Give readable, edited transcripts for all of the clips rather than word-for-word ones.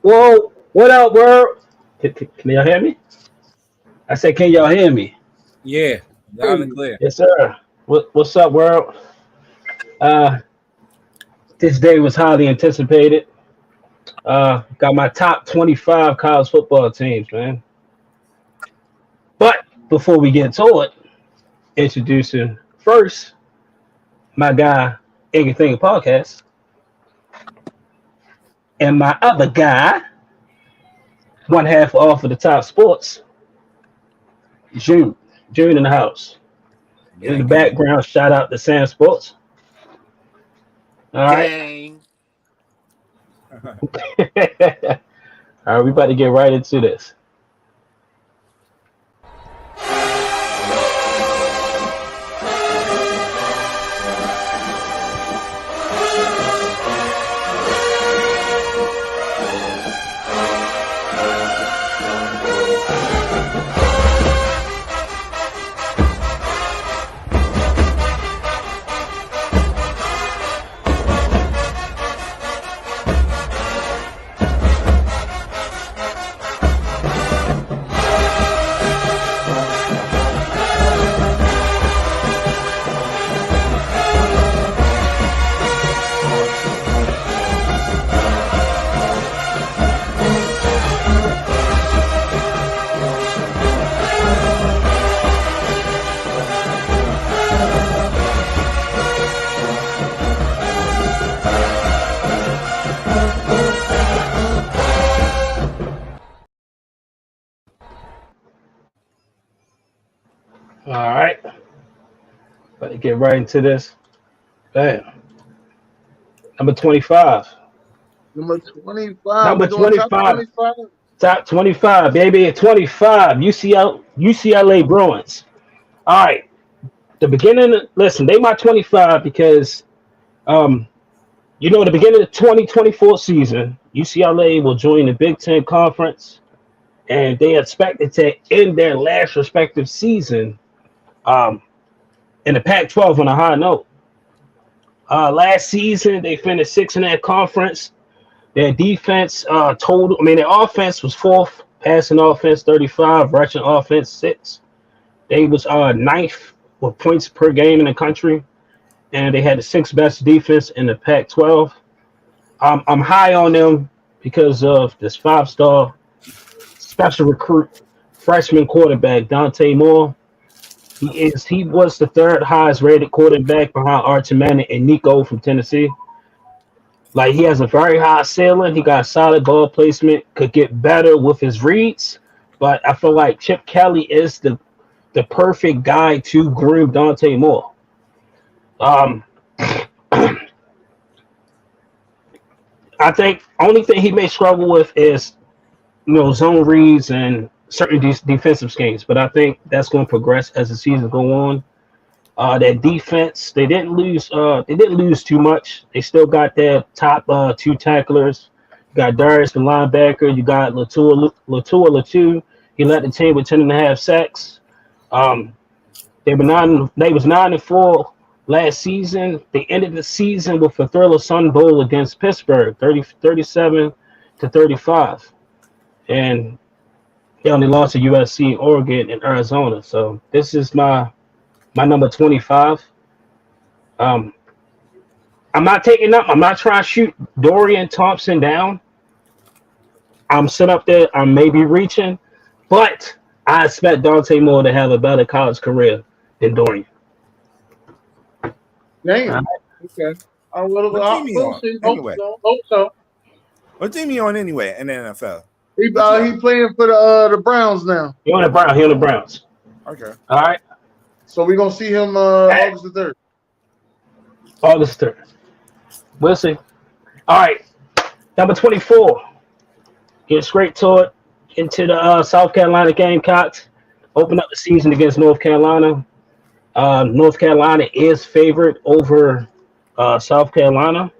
Whoa, what up, world? Can y'all hear me? I said, can y'all hear me? Yeah, loud and clear. Yes, sir. What's up, world? Uh, this day was highly anticipated. Got my top 25 college football teams, man. But before we get to it, introducing first my guy, Everything Podcast, and my other guy, one half off of the top sports, June. June in the house. In the background, shout out to SamzSportz. All right. Gang. All right, we about to get right into this. All right. About to get right into this. Bam. Number 25. Number 25. Number We doing 25. Top 25, baby. At 25, UCLA Bruins. All right. The beginning, listen, they my 25 because, the beginning of the 2024 season, UCLA will join the Big Ten Conference, and they expected to end their last respective season in the Pac-12 on a high note. Last season, they finished sixth in that conference. Their defense their offense was fourth, passing offense 35, rushing offense 6. They was ninth with points per game in the country, and they had the sixth best defense in the Pac-12. I'm high on them because of this 5-star special recruit freshman quarterback Dante Moore. He was the third highest rated quarterback behind Archie Manning and Nico from Tennessee. Like, he has a very high ceiling. He got solid ball placement, could get better with his reads. But I feel like Chip Kelly is the perfect guy to groom Dante Moore. I think only thing he may struggle with is, zone reads and certain defensive schemes. But I think that's going to progress as the season go on. That defense, they didn't lose too much. They still got their top 2 tacklers. You got Darius, the linebacker. You got Latu. He led the team with 10.5 sacks. They was 9-4 last season. They ended the season with a Thriller Sun Bowl against Pittsburgh, 37-35. And they only lost to USC, Oregon, and Arizona. So this is my number 25. I'm not taking up. I'm not trying to shoot Dorian Thompson down. I'm sitting up there. I'm maybe reaching, but I expect Dante Moore to have a better college career than Dorian. Damn. Okay. Hope so. What team you on anyway in the NFL? He playing for the Browns now. He on the Browns. Okay. All right. So we're going to see him August the 3rd. August 3rd. We'll see. All right. Number 24. Get straight to it. Into the South Carolina Gamecocks. Open up the season against North Carolina. North Carolina is favored over South Carolina.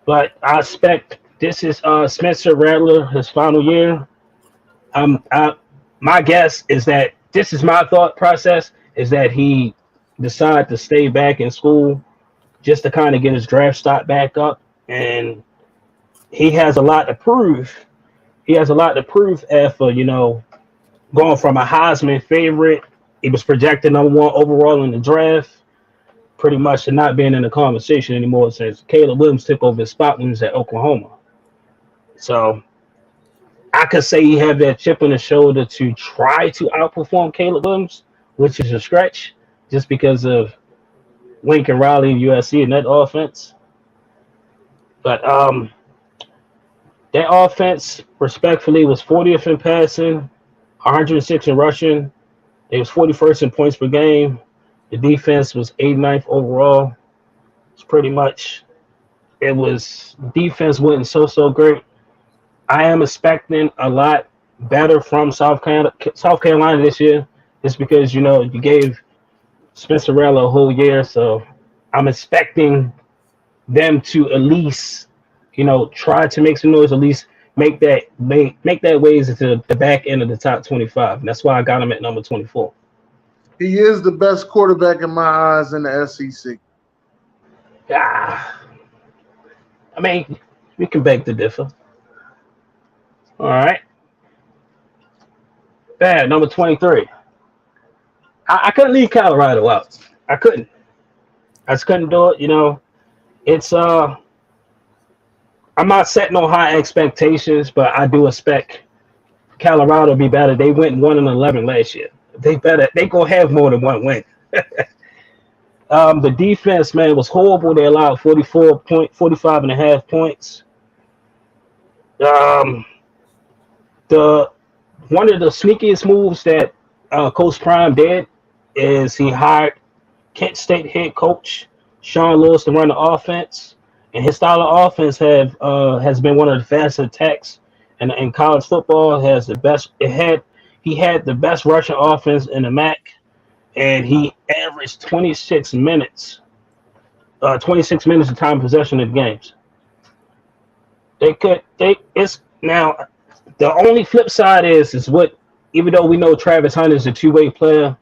But I expect this is Spencer Rattler, his final year. My guess is that this is my thought process, is that he decided to stay back in school just to kind of get his draft stock back up. And he has a lot to prove. He has a lot to prove after, going from a Heisman favorite. He was projected #1 overall in the draft, pretty much to not being in the conversation anymore since Caleb Williams took over his spot when he was at Oklahoma. So I could say he had that chip on his shoulder to try to outperform Caleb Williams, which is a stretch just because of Lincoln Riley and USC in that offense. But that offense, respectfully, was 40th in passing, 106 in rushing. They was 41st in points per game. The defense was 89th overall. It's pretty much, defense wasn't so great. I am expecting a lot better from South Carolina this year, just because, you gave Spencer Rattler a whole year. So I'm expecting them to at least, try to make some noise, at least make that ways into the back end of the top 25. And that's why I got him at number 24. He is the best quarterback in my eyes in the SEC. I mean, we can beg to differ. All right. Bad, number 23. I couldn't leave Colorado out. I just couldn't do it. It's I'm not setting no high expectations, but I do expect Colorado to be better. They went 1-11 last year. They gonna have more than one win. The defense, man, was horrible. They allowed 45 and a half points. One of the sneakiest moves that Coach Prime did is he hired Kent State head coach Sean Lewis to run the offense, and his style of offense has been one of the fastest attacks in college football. He had the best rushing offense in the MAC, and he averaged 26 minutes of time possession in games. Now the only flip side is what, even though we know Travis Hunter is a two-way player,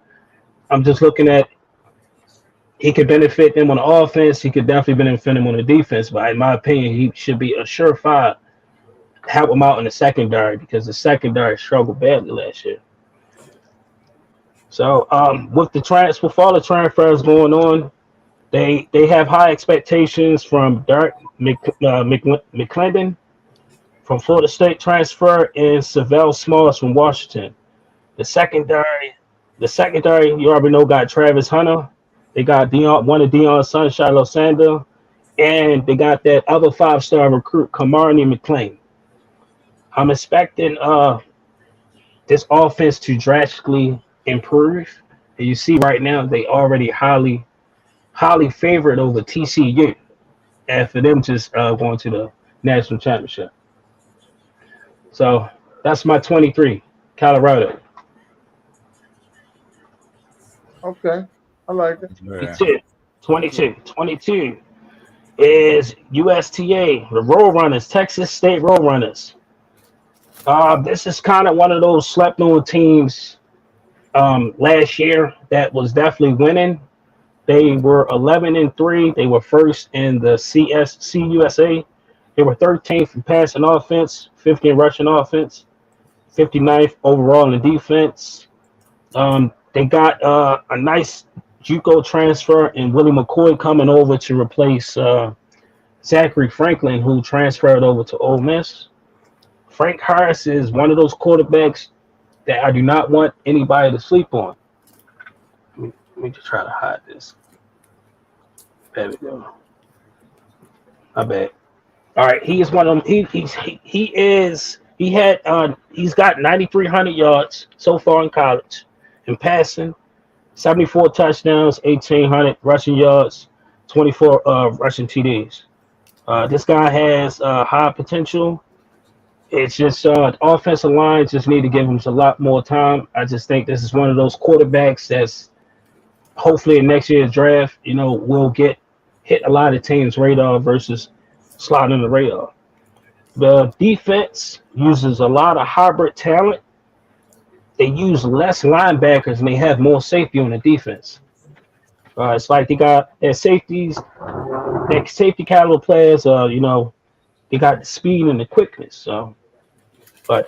I'm just looking at he could benefit them on the offense. He could definitely benefit them on the defense. But in my opinion, he should be a surefire help him out in the secondary, because the secondary struggled badly last year. So with all the transfers going on, they have high expectations from Derek McClendon from Florida State transfer, and Savell Smalls from Washington. The secondary, you already know, got Travis Hunter. They got one of Deion's sons, Shiloh Sander, and they got that other 5-star recruit, Kamarni McLean. I'm expecting this offense to drastically improve. And you see right now they already highly favored over TCU, and for them just going to the national championship. So that's my 23, Colorado. Okay, I like it. 22 is USTA, the Roadrunners, Texas State Roadrunners. This is kind of one of those slept-on teams last year that was definitely winning. They were 11-3. They were first in the CUSA. They were 13th in passing offense, 50th in rushing offense, 59th overall in defense. They got a nice JUCO transfer in Willie McCoy coming over to replace Zachary Franklin, who transferred over to Ole Miss. Frank Harris is one of those quarterbacks that I do not want anybody to sleep on. Let me just try to hide this. There we go. My bad. All right, he is one of them. He's got 9,300 yards so far in college in passing, 74 touchdowns, 1,800 rushing yards, 24 rushing TDs. This guy has high potential. It's just offensive line just need to give him a lot more time. I just think this is one of those quarterbacks that's hopefully in next year's draft, will hit a lot of teams' radar versus sliding the radar. The defense uses a lot of hybrid talent. They use less linebackers and they have more safety on the defense. It's like they got their safety caliber players, they got the speed and the quickness. So, but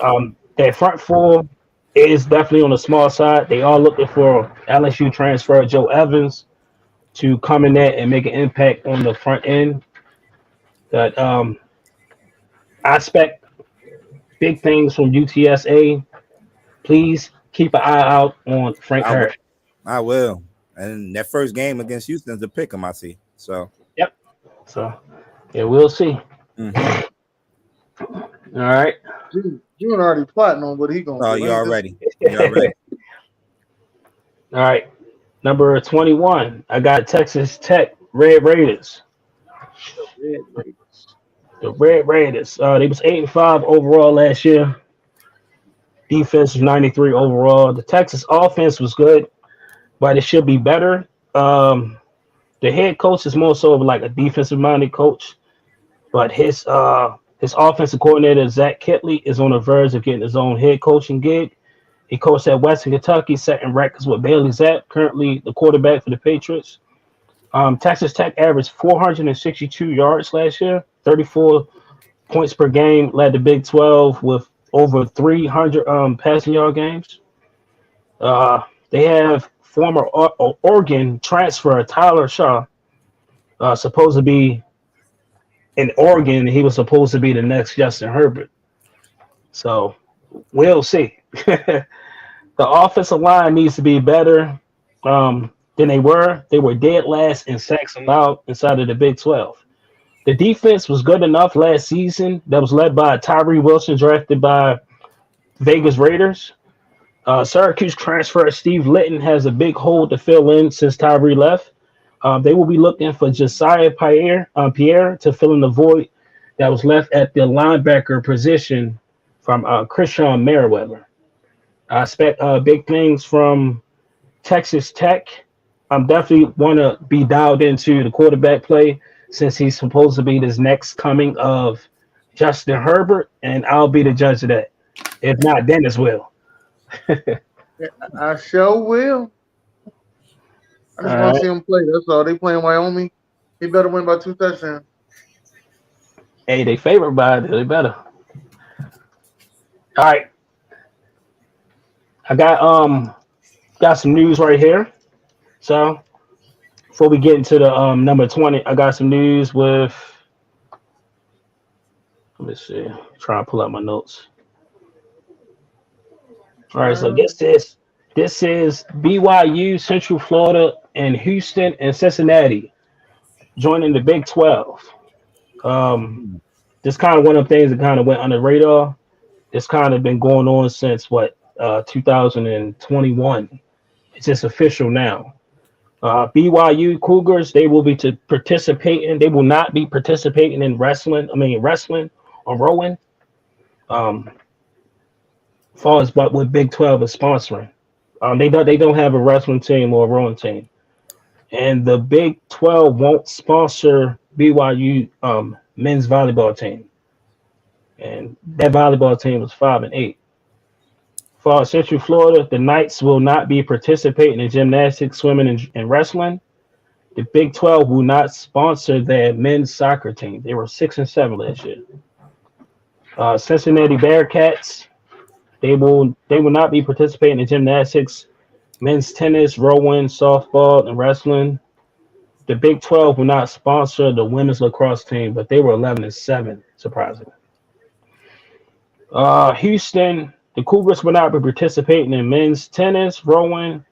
their front four is definitely on the small side. They are looking for LSU transfer Joe Evans to come in there and make an impact on the front end. But I expect big things from UTSA. Please keep an eye out on Frank Harris. I will. And that first game against Houston's a pick 'em, I see. So yep. So yeah, we'll see. Mm-hmm. All right. You already plotting on what he gonna do. Oh, you already. All right. Number 21. I got Texas Tech Red Raiders. The Red Raiders. They was 8-5 overall last year. Defense was 93 overall. The Texas offense was good, but it should be better. The head coach is more so of like a defensive-minded coach, but his offensive coordinator, Zach Kitley, is on the verge of getting his own head coaching gig. He coached at Western Kentucky, setting records with Bailey Zapp, currently the quarterback for the Patriots. Texas Tech averaged 462 yards last year, 34 points per game, led the Big 12 with over 300 passing yard games. They have former Oregon transfer Tyler Shaw, supposed to be in Oregon. He was supposed to be the next Justin Herbert. So we'll see. The offensive line needs to be better than they were. They were dead last in sacks allowed inside of the Big 12. The defense was good enough last season. That was led by Tyree Wilson, drafted by Vegas Raiders. Syracuse transfer Steve Litton has a big hole to fill in since Tyree left. They will be looking for Josiah Pierre to fill in the void that was left at the linebacker position from Christian Merriweather. I expect big things from Texas Tech. I'm definitely want to be dialed into the quarterback play since he's supposed to be this next coming of Justin Herbert, and I'll be the judge of that. If not, Dennis will. I sure will. I just want to see him play. That's all. They playing Wyoming. He better win by 2 touchdowns. Hey, they favored by it. They better. All right. I got some news right here. So before we get into the number 20, I got some news with. Let me see. Try and pull out my notes. All right, so this is BYU, Central Florida, and Houston and Cincinnati joining the Big 12. This kind of one of the things that kind of went under the radar. It's kind of been going on since 2021. It's just official now. BYU Cougars, they will be participating. They will not be participating in wrestling or rowing. Far as what Big 12 is sponsoring. They don't have a wrestling team or a rowing team. And the Big 12 won't sponsor BYU men's volleyball team. And that volleyball team was 5-8. For Central Florida, the Knights will not be participating in gymnastics, swimming, and wrestling. The Big 12 will not sponsor their men's soccer team. They were 6-7 last year. Cincinnati Bearcats, they will not be participating in gymnastics, men's tennis, rowing, softball, and wrestling. The Big 12 will not sponsor the women's lacrosse team, but they were 11-7, surprisingly. Houston, the Cougars will not be participating in men's tennis, rowing,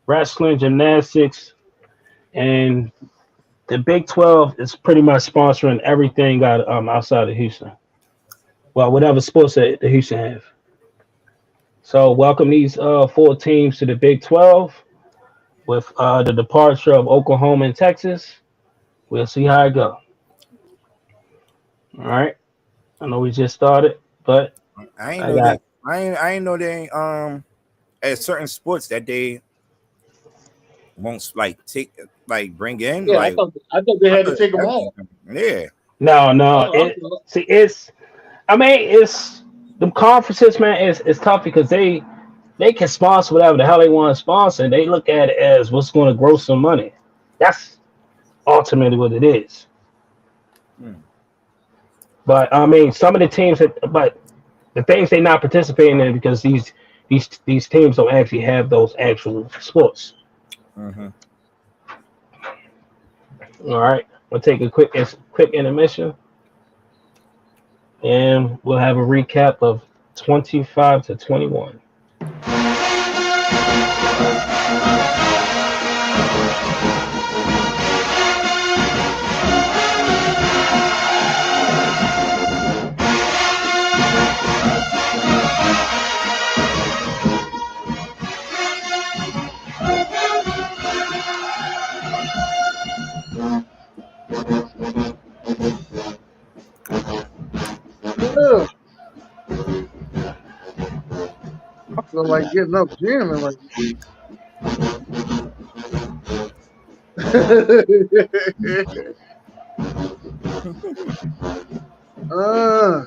wrestling, gymnastics, and the Big 12 is pretty much sponsoring everything outside of Houston. Well, whatever sports that Houston have. So welcome these 4 teams to the Big 12 with the departure of Oklahoma and Texas. We'll see how it goes. All right. I know we just started, but I ain't know they at certain sports that they won't bring in. Yeah, like, I thought they had to take them off. Yeah. No. It's the conferences, man. It's tough because they can sponsor whatever the hell they want to sponsor. And they look at it as what's going to grow some money. That's ultimately what it is. But I mean, some of the teams but the things they're not participating in because these teams don't actually have those actual sports. Mm-hmm. All right, we'll take a quick intermission, and we'll have a recap of 25 to 21. Ugh. I feel like getting up jamming like uh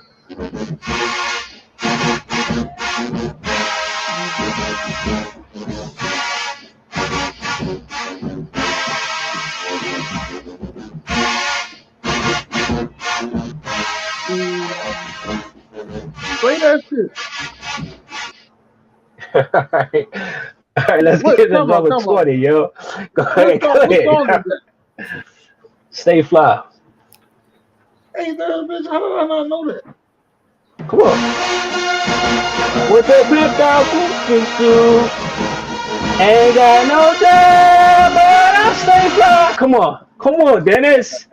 play that shit. All right. All right, let's What? get to Come on, number come on. 20, yo. Go What ahead, go song? What song ahead. is that? Stay fly. Hey, that bitch. How did I not know that? Come on. With the pimp out, ain't got no job, but I stay fly. Come on, Dennis.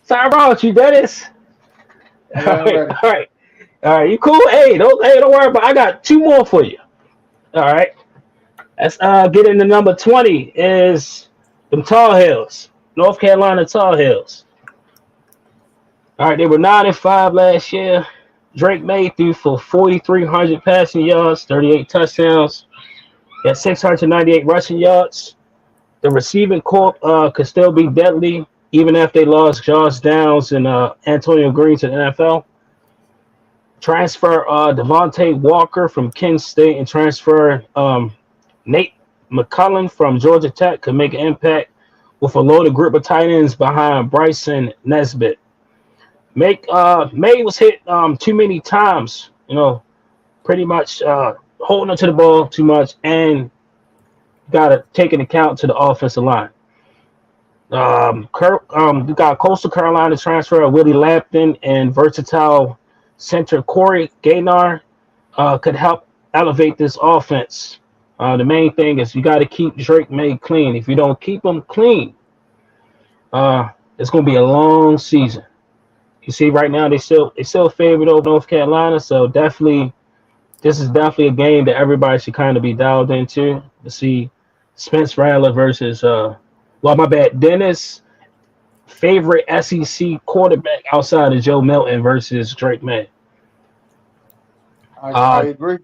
Sorry about you, Dennis. All Yeah, I'm right, ready. all right, all right. You cool? Hey, don't worry about. I got two more for you. All right. Let's get into number 20 is them Tar Heels, North Carolina Tar Heels. All right, they were 9-5 last year. Drake May threw for 4,300 passing yards, 38 touchdowns, got 698 rushing yards. The receiving corps could still be deadly even after they lost Josh Downs and Antonio Green to the NFL. Transfer Devontae Walker from Kent State and transfer Nate McCullum from Georgia Tech could make an impact with a loaded group of tight ends behind Bryson Nesbitt. May was hit too many times, pretty much holding onto the ball too much and got to take into account to the offensive line. We got Coastal Carolina transfer Willie Lampton and versatile center Corey Gaynor could help elevate this offense. The main thing is you got to keep Drake May clean. If you don't keep him clean, it's going to be a long season. You see, right now they still favored over North Carolina, so this is definitely a game that everybody should kind of be dialed into to see Spence Rattler versus Dennis, favorite SEC quarterback outside of Joe Milton versus Drake May. I agree.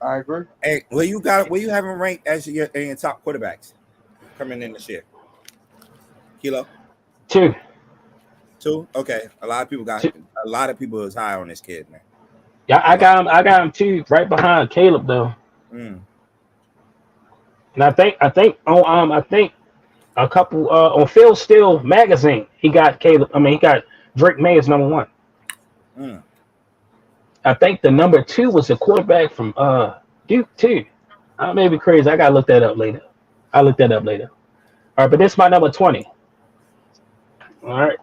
I agree. Hey, where you have him ranked as your top quarterbacks coming in this year? Kilo? 2. Okay. A lot of people is high on this kid, man. Yeah, I got him 2 right behind Caleb though. Mm. And I think a couple on Phil Steele magazine, he got Drake May as number 1. Mm. I think the number 2 was a quarterback from Duke too. I may be crazy. I gotta look that up later. All right, but this is my number 20. All right.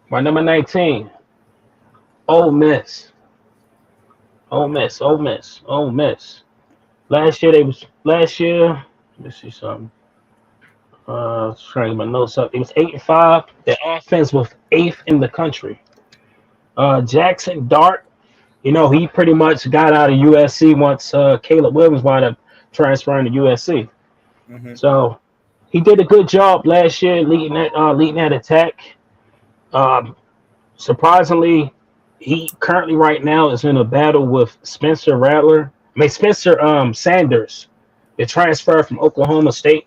My number 19. Ole Miss. Last year, let me see something. I was trying to get my notes up. It was 8-5. The offense was 8th in the country. Jackson Dart, he pretty much got out of USC once Caleb Williams wound up transferring to USC. Mm-hmm. So he did a good job last year leading that attack. Surprisingly, he currently right now is in a battle with Spencer Sanders, the transfer from Oklahoma State.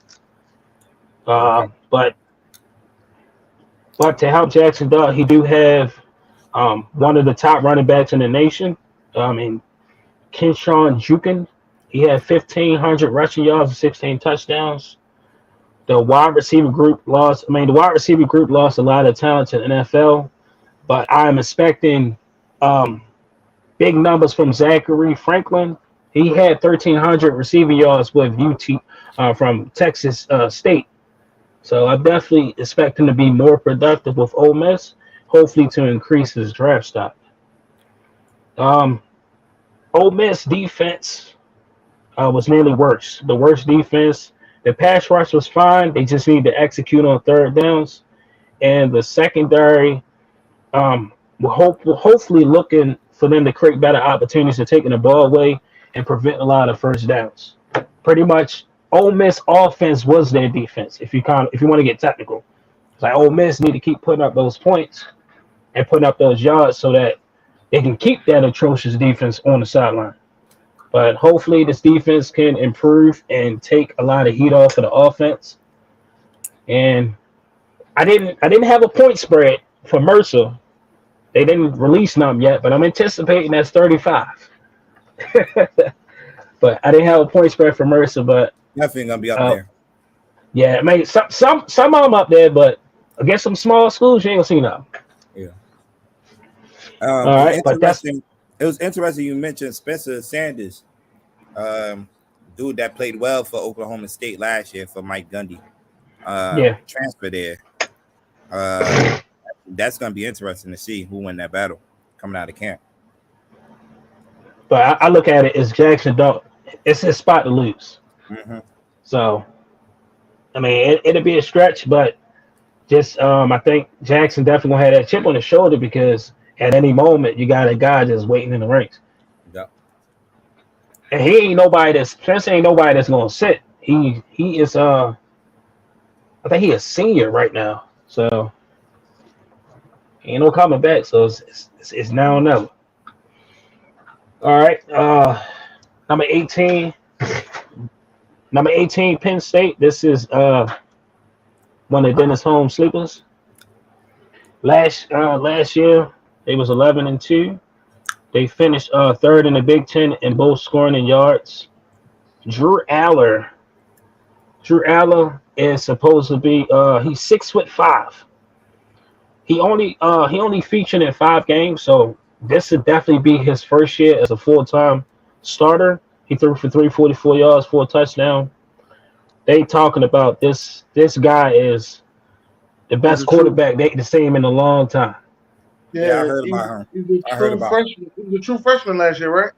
But to help Jackson Dart, he do have one of the top running backs in the nation. And Kenshawn Jukin, he had 1,500 rushing yards and 16 touchdowns. The wide receiver group lost a lot of talent to the NFL. but I'm expecting big numbers from Zachary Franklin. He had 1,300 receiving yards with UT from Texas State. So I definitely expect him to be more productive with Ole Miss, hopefully to increase his draft stock. Um, Ole Miss defense was nearly worse. The worst defense. The pass rush was fine. They just need to execute on third downs. And the secondary, we're hopefully looking for them to create better opportunities to taking the ball away and prevent a lot of first downs. Pretty much, Ole Miss offense was their defense. If you want to get technical, it's like Ole Miss need to keep putting up those points and putting up those yards so that they can keep that atrocious defense on the sideline. But hopefully, this defense can improve and take a lot of heat off of the offense. And I didn't have a point spread for Mercer. They didn't release none yet, but I'm anticipating that's 35. But I didn't have a point spread for Mercer, but Definitely gonna be up there. yeah, I mean some of them up there, but against some small schools, you ain't gonna see none. Yeah. All right, but it was interesting you mentioned Spencer Sanders, dude that played well for Oklahoma State last year for Mike Gundy. Transfer there. That's gonna be interesting to see who win that battle coming out of camp. But I look at it as Jackson don't. It's his spot to lose. Mm-hmm. So, I mean, it'll be a stretch, but just I think Jackson definitely gonna have that chip on his shoulder because at any moment you got a guy just waiting in the ranks. Yep. And Spencer ain't nobody that's gonna sit. He is I think he a senior right now, so ain't no coming back. So it's now or never. All right, number 18, Penn State. This is one of Dennis Holmes' sleepers. Last year they was 11-2. They finished third in the Big Ten in both scoring and yards. Drew Aller is supposed to be he's 6'5". He only featured in 5 games, so this would definitely be his first year as a full-time starter. He threw for 344 yards, 4 touchdowns. They talking about this guy is the best quarterback they can see him in a long time. Yeah, I heard about him. I heard about him. He was a true freshman last year, right?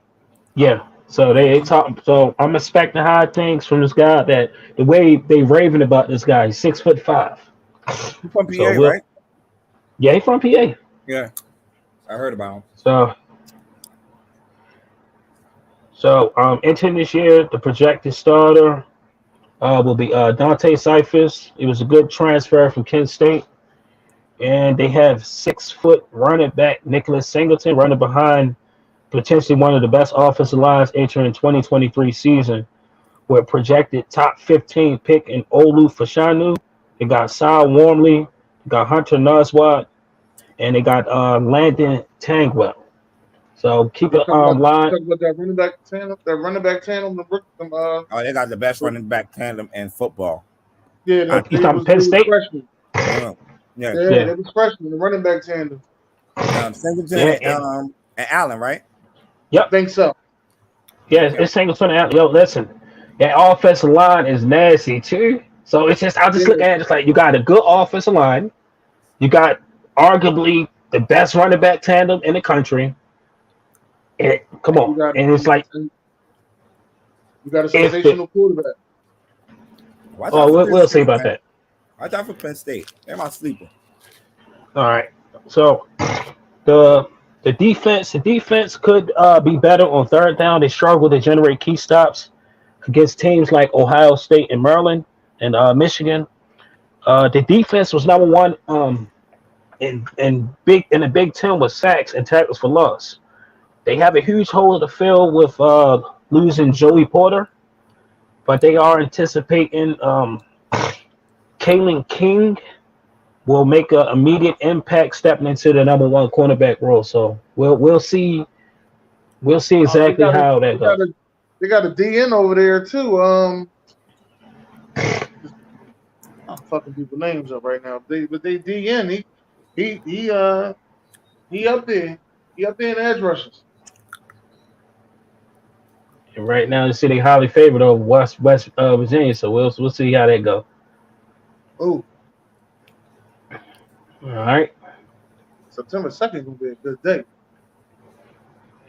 Yeah. So they talk. So I'm expecting high things from this guy. That the way they raving about this guy, he's 6'5". He's from PA, right? Yeah, he's from PA. Yeah, I heard about him. So entering this year, the projected starter will be Dante Cephas. It was a good transfer from Kent State. And they have 6-foot running back Nicholas Singleton running behind potentially one of the best offensive lines entering 2023 season with projected top 15 pick in Olu Fashanu. They got Sal Wormley, they got Hunter Noswat, and they got Landon Tangwell. So keep it line. That running back tandem. They got the best running back tandem in football. Yeah, you talking Penn State? Yeah, they was freshmen, the running back tandem. Singleton and Allen, right? Yep. I think so. Yeah, it's Singleton and Allen. Yo, listen, that offensive line is nasty too. So it's just, I just look at it, it's like you got a good offensive line. You got arguably the best running back tandem in the country. And come on. And it's like you got a sensational quarterback. We'll see about that. I thought for Penn State. They're my sleeper. All right. So the defense could be better on third down. They struggle to generate key stops against teams like Ohio State and Maryland and Michigan. The defense was number one in the Big Ten with sacks and tackles for loss. They have a huge hole in the field with losing Joey Porter, but they are anticipating Kalen King will make an immediate impact stepping into the number one cornerback role. So we'll see exactly how that goes. They got a DN over there too. I'm fucking people names up right now. They DN. He up there. He up there in edge rushers. And right now, the city highly favored over West Virginia. So we'll see how that go. Oh, All right. September 2nd gonna be a good day.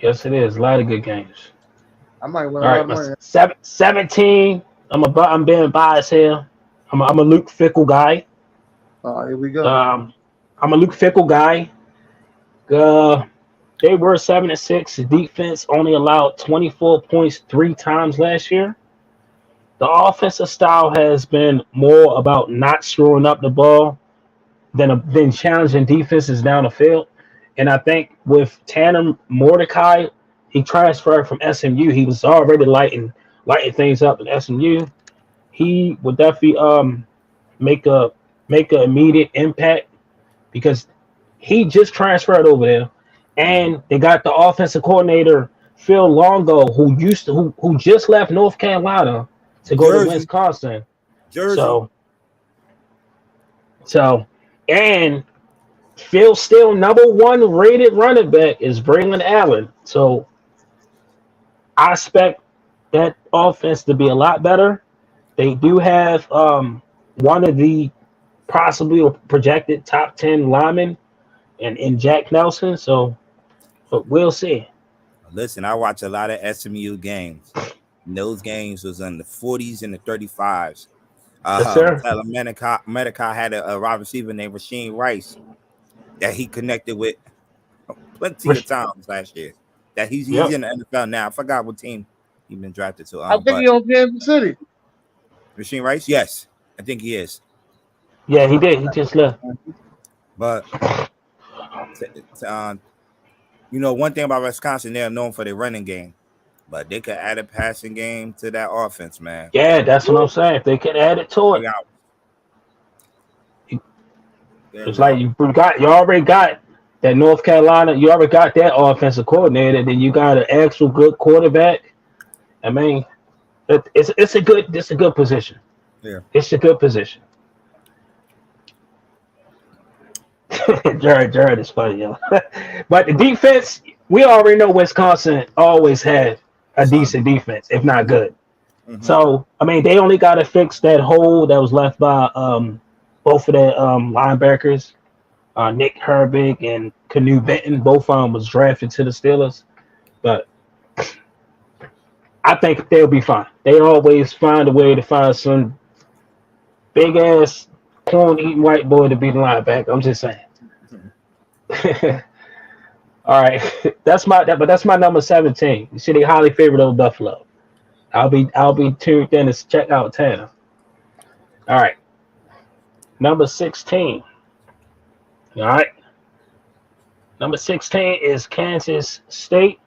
Yes, it is. A lot of good games. I might win All a lot right, of my money. 17. I'm being biased here. I'm a Luke Fickle guy. Oh, here we go. I'm a Luke Fickle guy. They were 7-6. The defense only allowed 24 points 3 times last year. The offensive style has been more about not screwing up the ball than challenging defenses down the field. And I think with Tanner Mordecai, he transferred from SMU. He was already lighting things up in SMU. He would definitely make a immediate impact because he just transferred over there, and they got the offensive coordinator Phil Longo, who just left North Carolina to go to Wisconsin. Jersey. So, and Phil's still #1 rated running back is Braylon Allen. So I expect that offense to be a lot better. They do have one of the possibly projected top 10 linemen in Jack Nelson. So, but we'll see. Listen, I watch a lot of SMU games. And those games was in the 40s and the 35s. Yes, sir. Medica had a wide receiver named Rasheem Rice that he connected with plenty of times last year. That he's in the NFL now. I forgot what team he's been drafted to. I think he on Kansas City. Rasheem Rice? Yes, I think he is. Yeah, he did. He just left. But one thing about Wisconsin, they're known for their running game. But they could add a passing game to that offense, man. Yeah, that's what I'm saying. If they could add it to it. It's like you already got that North Carolina. You already got that offensive coordinator. Then you got an actual good quarterback. I mean, it's a good position. Yeah, it's a good position. Jared is funny, yo. But the defense, we already know Wisconsin always had a decent defense, if not good. Mm-hmm. So, I mean, they only got to fix that hole that was left by both of their linebackers, Nick Herbig and Canu Benton. Both of them was drafted to the Steelers. But I think they'll be fine. They always find a way to find some big-ass corn-eating white boy to be the linebacker. I'm just saying. All right, that's my number 17. You see, they highly favored over Buffalo. I'll be tuned in to check out Tanner. All right, number 16. All right, number 16 is Kansas State.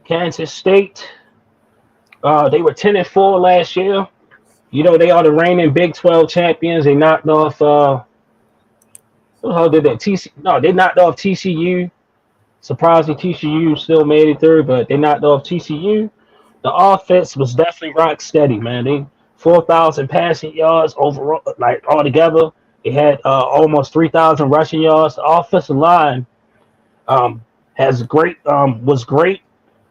Kansas State. They were 10-4 last year. You know, they are the reigning Big 12 champions. They knocked off. How did that? They knocked off TCU. Surprisingly, TCU still made it through, but they knocked off TCU. The offense was definitely rock steady, man. They 4,000 passing yards overall, like altogether. They had almost 3,000 rushing yards. The offensive line was great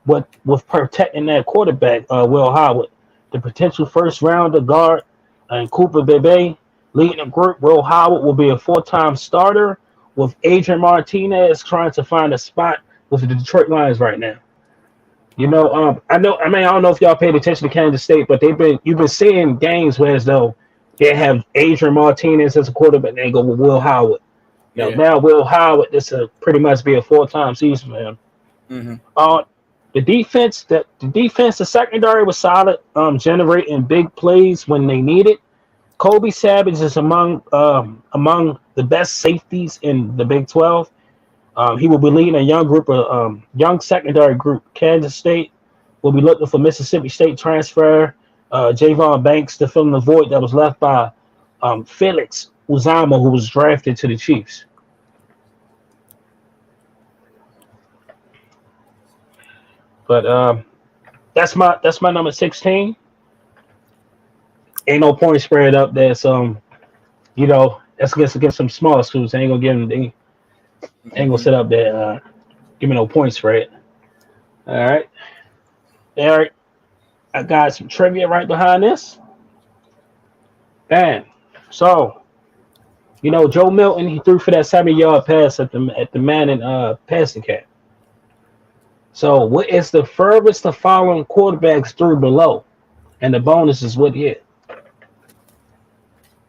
with protecting that quarterback, Will Howard. The potential first rounder guard and Cooper Bebe leading the group. Will Howard will be a 4-time starter with Adrian Martinez trying to find a spot with the Detroit Lions right now. You know, I don't know if y'all paid attention to Kansas State, but you've been seeing games where as though they have Adrian Martinez as a quarterback and they go with Will Howard. Now Will Howard, this will pretty much be a 4-time season for him. Mm-hmm. The defense, the secondary was solid, generating big plays when they need it. Kobe Savage is among the best safeties in the Big 12. He will be leading a young secondary group. Kansas State will be looking for Mississippi State transfer Javon Banks to fill in the void that was left by Felix Uzama, who was drafted to the Chiefs. But that's my number 16. Ain't no point spread up there, so that's against some small schools. They ain't gonna give them Ain't gonna sit up there. Give me no points for it. All right, Eric. I got some trivia right behind this. Bam. So, Joe Milton, he threw for that 70-yard pass at the Manning passing cap. So, what is the furthest the following quarterbacks threw below? And the bonus is what year?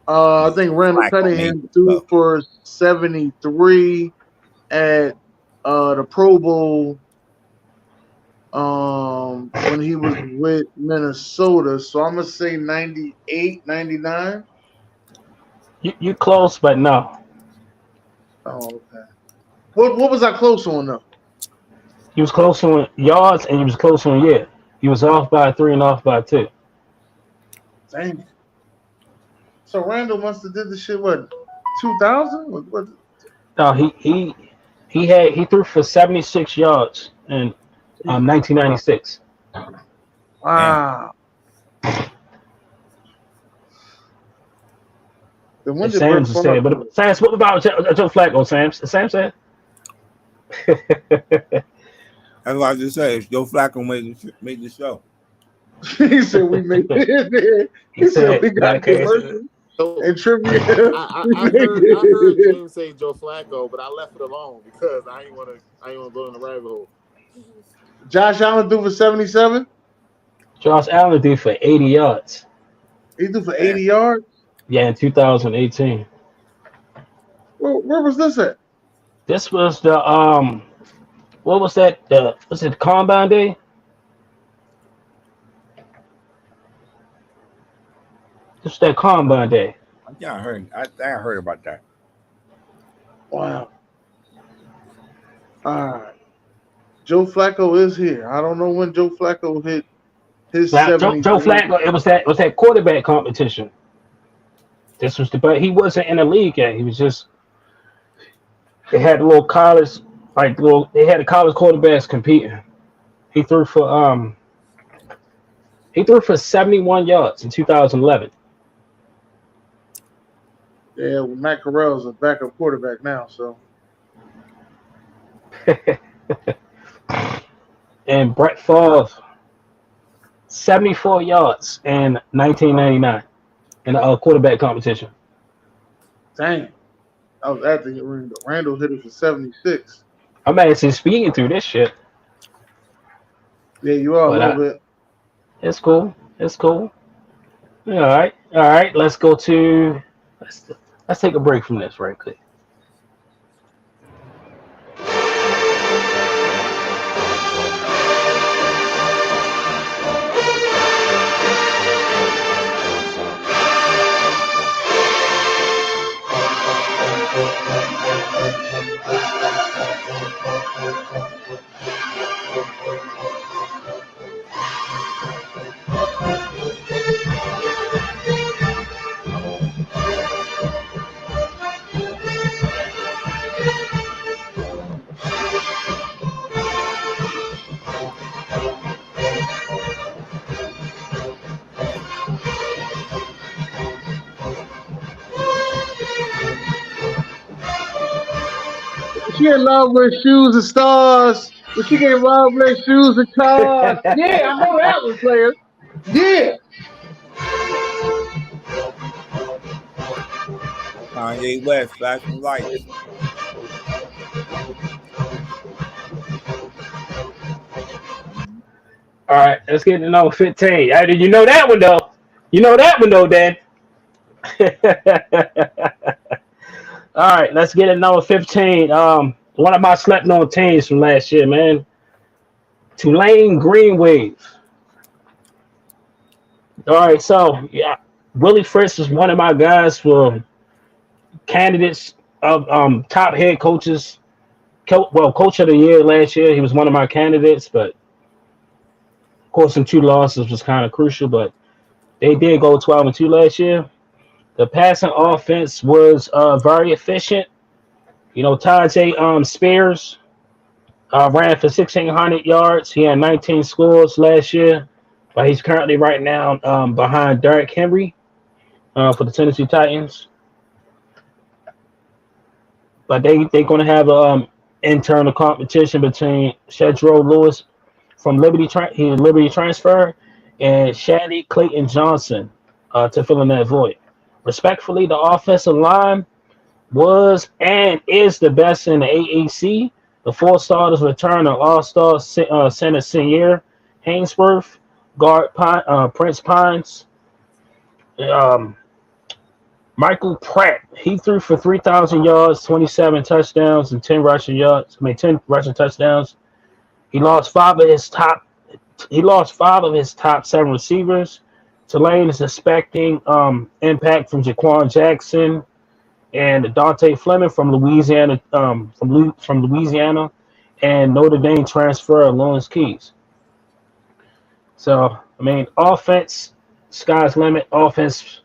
I think Randall Cunningham threw for 73 at the Pro Bowl when he was with Minnesota. So I'm going to say 98, 99. You close, but no. Oh, okay. What was I close on, though? He was close on yards, and he was close on year. He was off by 3 and off by 2. Dang. So Randall must have did the shit, what, 2000? What? No, he threw for 76 yards in 1996. Wow. Then when did Sam's saying, but Sam's, what about Joe Flacco? Sam said. That's what I just said. Joe Flacco made the show. He said we made it. He said we got commercials and trivia. I heard James say Joe Flacco, but I left it alone because I ain't want to go in the rabbit hole. Josh Allen threw for 77. Josh Allen threw for 80 yards. He threw for 80 yards. Yeah, in 2018. Where was this at? This was the what was that? Was it Combine Day? This was that Combine Day. Yeah, I heard about that. Wow. All right. Joe Flacco is here. I don't know when Joe Flacco hit his 70. Joe Flacco. It was that quarterback competition. This was but he wasn't in the league yet. He was just. They had a little college, they had the college quarterbacks competing. He threw for 71 yards in 2011. Yeah, well, Matt Corral's a backup quarterback now, so. And Brett Favre, 74 yards in 1999 in the quarterback competition. Dang. I was at the Randall hit it for 76. I'm actually speaking through this shit. Yeah, you are a little bit. It's cool. All right. Let's go to. Let's take a break from this right quick. She in love with shoes and stars, but she can't love with shoes and cars. Yeah, I know that one, player. Yeah. Kanye West, flashing lights. All right, let's get to number 15. You know that one though. Dan. All right, let's get at number 15. One of my slept-on teams from last year, man. Tulane Green Wave. All right, so yeah, Willie Fritz is one of my guys for candidates of top head coaches. Coach of the year last year. He was one of my candidates, but of course, some 2 losses was kind of crucial. But they did go 12-2 last year. The passing offense was very efficient. Tajay Spears ran for 1,600 yards. He had 19 scores last year, but he's currently right now behind Derrick Henry for the Tennessee Titans. but they're going to have internal competition between Shedro Lewis from Liberty transfer and Shaddy Clayton Johnson to fill in that void. Respectfully, the offensive line was and is the best in the AAC. The four starters return an all-star center senior Hainsworth, guard Prince Pines, um, Michael Pratt. He threw for 3,000 yards, 27 touchdowns, and 10 rushing yards. 10 rushing touchdowns. He lost five of his top 7 receivers. Tulane is expecting impact from Jaquan Jackson and Dante Fleming from Louisiana, from Louisiana, and Notre Dame transfer Lawrence Keys. So I mean, offense, sky's limit. Offense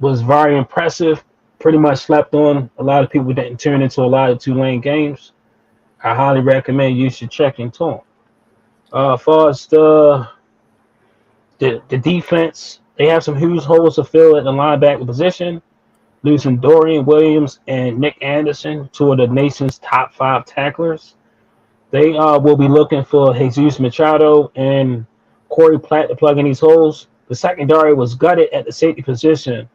was very impressive. Pretty much slept on. A lot of people didn't turn into a lot of Tulane games. I highly recommend you should check into them. As far as the defense, they have some huge holes to fill at the linebacker position, losing Dorian Williams and Nick Anderson, two of the nation's top 5 tacklers. They will be looking for Jesus Machado and Corey Platt to plug in these holes. The secondary was gutted at the safety position,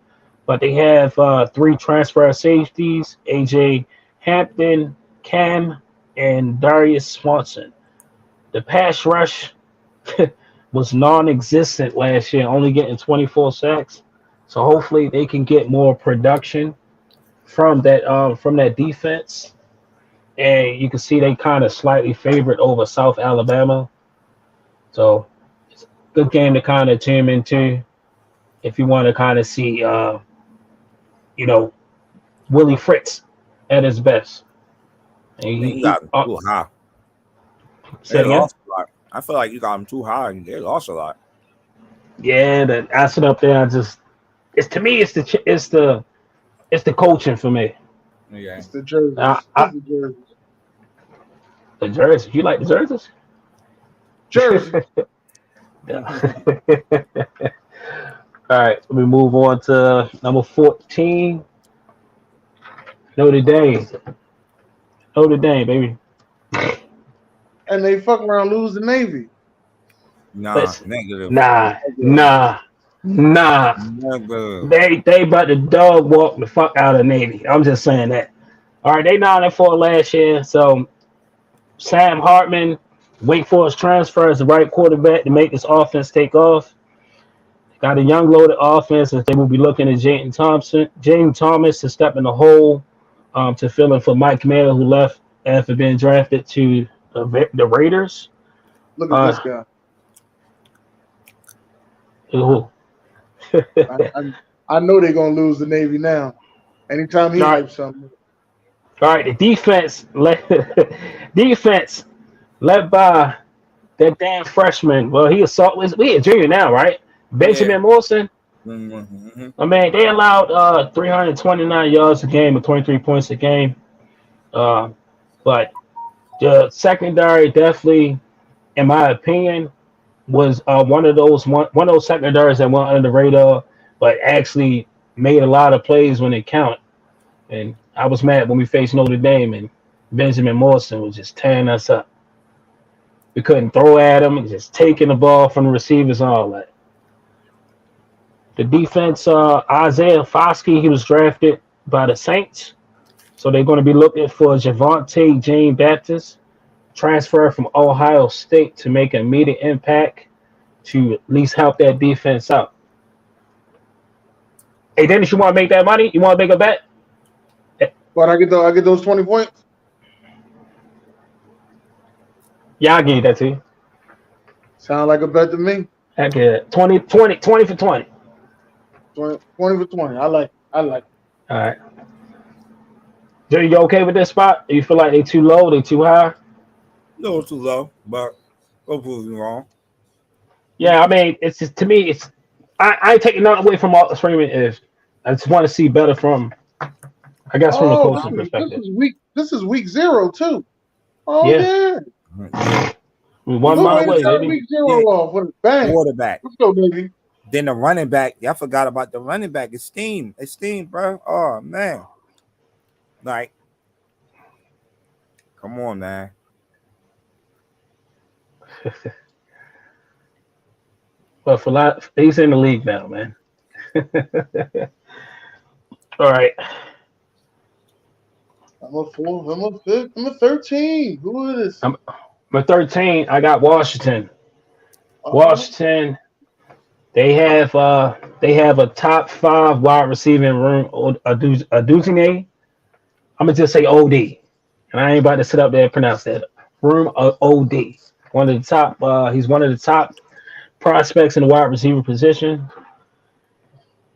but they have 3 transfer safeties, AJ Hampton, Cam, and Darius Swanson. The pass rush was non-existent last year, only getting 24 sacks. So hopefully they can get more production from that defense. And you can see they kind of slightly favored over South Alabama. So it's a good game to kind of tune into if you want to kind of see, Willie Fritz at his best. And he got him too high. They lost a lot. I feel like you got him too high, and they lost a lot. Yeah, the asset up there, it's the coaching for me. Yeah, it's the jerseys. The jerseys. You like the jerseys? Jersey. All right, let me move on to number 14. Notre Dame, baby. And they fuck around lose the Navy. Negative. Nah. Negative. They about to dog walk the fuck out of Navy. I'm just saying that. All right, they 9-4 last year. So Sam Hartman, Wake Forest transfer as the right quarterback to make this offense take off. Got a young loaded offense, and they will be looking at James Thomas to step in the hole to fill in for Mike Mayer, who left after being drafted to the Raiders. Look at this guy. Who? I know they're gonna lose the Navy now. Anytime he hypes something. All right, the defense led by that damn freshman. Well, he a junior now, right? Benjamin Morrison. Mm-hmm. I mean, they allowed 329 yards a game and 23 points a game. But the secondary definitely, in my opinion, was one of those secondaries that went under the radar, but actually made a lot of plays when it counted. And I was mad when we faced Notre Dame and Benjamin Morrison was just tearing us up. We couldn't throw at him and just taking the ball from the receivers and all that. The defense, Isaiah Foskey, he was drafted by the Saints. So they're going to be looking for Javonte Jane Baptist, transfer from Ohio State, to make an immediate impact to at least help that defense out. Hey, Dennis, you want to make that money? You want to make a bet? But I get those 20 points? Yeah, I'll give you that to you. Sound like a bet to me. I get it. 20 for 20. 20 for 20. I like it. All right. Jerry, you okay with this spot? Do you feel like they too low? They too high? No, too low, but don't prove me wrong. Yeah, I mean, it's just, to me, it's I ain't taking nothing away from Marcus Freeman. I just want to see better from a coaching perspective. This is week 0 too. Oh yeah. One mile away, baby. Week 0 off with a bang. Quarterback. Let's go, baby. Then the running back. Y'all forgot about the running back. It's steam, bro. Oh man. Like Come on, man. But for a lot, he's in the league now, man. All right. I'm a 4. I'm a 5. I'm a 13. Who is this? I'm 13. I got Washington. Washington. They have a top 5 wide receiving room. Aduzine. I'm gonna just say OD, and I ain't about to sit up there and pronounce that. Room OD. One of the top. He's one of the top prospects in the wide receiver position.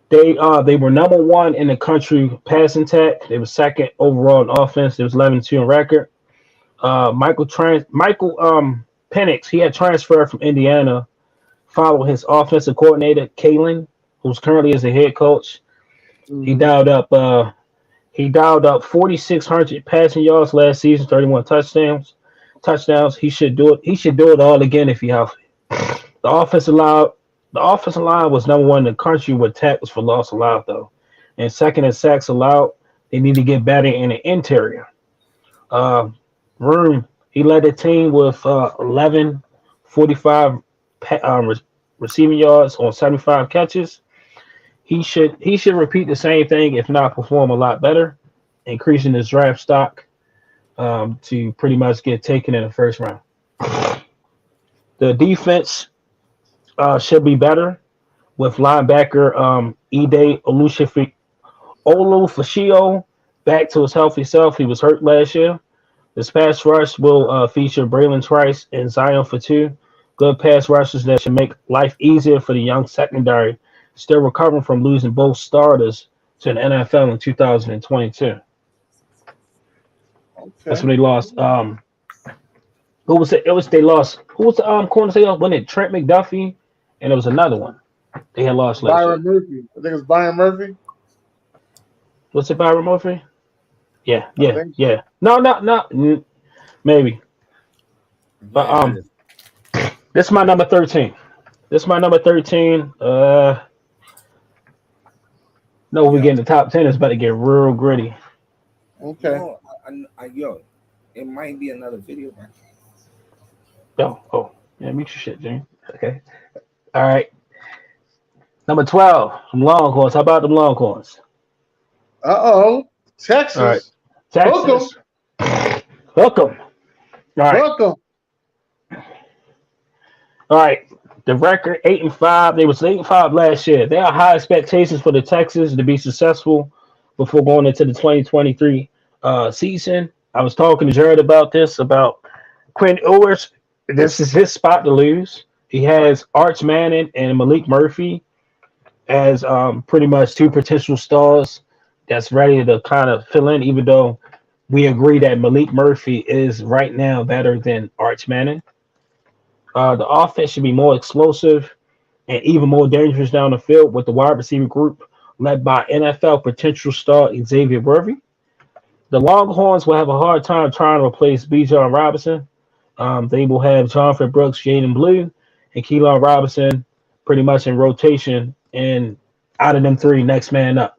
They were number 1 in the country passing tech. They were second overall in offense. They was 11-2 in record. Michael Penix, he had transferred from Indiana, followed his offensive coordinator Kalen, who's currently as a head coach. Mm-hmm. He dialed up 4,600 passing yards last season, 31 touchdowns. He should do it. He should do it all again if he healthy. The offensive line was number 1 in the country with tackles for loss allowed, though, and second in sacks allowed. They need to get better in the interior. Room, he led the team with 1145 receiving yards on 75 catches. He should repeat the same thing, if not perform a lot better, increasing his draft stock to pretty much get taken in the first round. The defense should be better with linebacker Ide Olufashio back to his healthy self. He was hurt last year. This pass rush will feature Braylon Trice and Zion Fatu, good pass rushers that should make life easier for the young secondary, still recovering from losing both starters to the NFL in 2022. Okay. That's when they lost. Who was it? They lost. Who was the corner they lost? Wasn't it Trent McDuffie? And there was another one they had lost last year. Murphy. I think it's Byron Murphy. What's it, Byron Murphy? Yeah. No, maybe. But this is my number 13. No, we get in the top 10. It's about to get real gritty. Okay. Yo, it might be another video, man. Oh, yeah, mute your shit, Jane. Okay. All right. Number 12, some Longhorns. How about them Longhorns? Texas. All right. Texas. Welcome. All right. Welcome. All right. The record 8-5. They was 8-5 last year. There are high expectations for the Texans to be successful before going into the 2023 season. I was talking to Jared about this, about Quinn Ewers. This is his spot to lose. He has Arch Manning and Malik Murphy as pretty much 2 potential stars that's ready to kind of fill in, even though we agree that Malik Murphy is right now better than Arch Manning. The offense should be more explosive and even more dangerous down the field with the wide receiver group led by NFL potential star Xavier Worthy. The Longhorns will have a hard time trying to replace Bijan Robinson. They will have Jonathan Brooks, Jaden Blue, and Keelan Robinson pretty much in rotation, and out of them 3, next man up.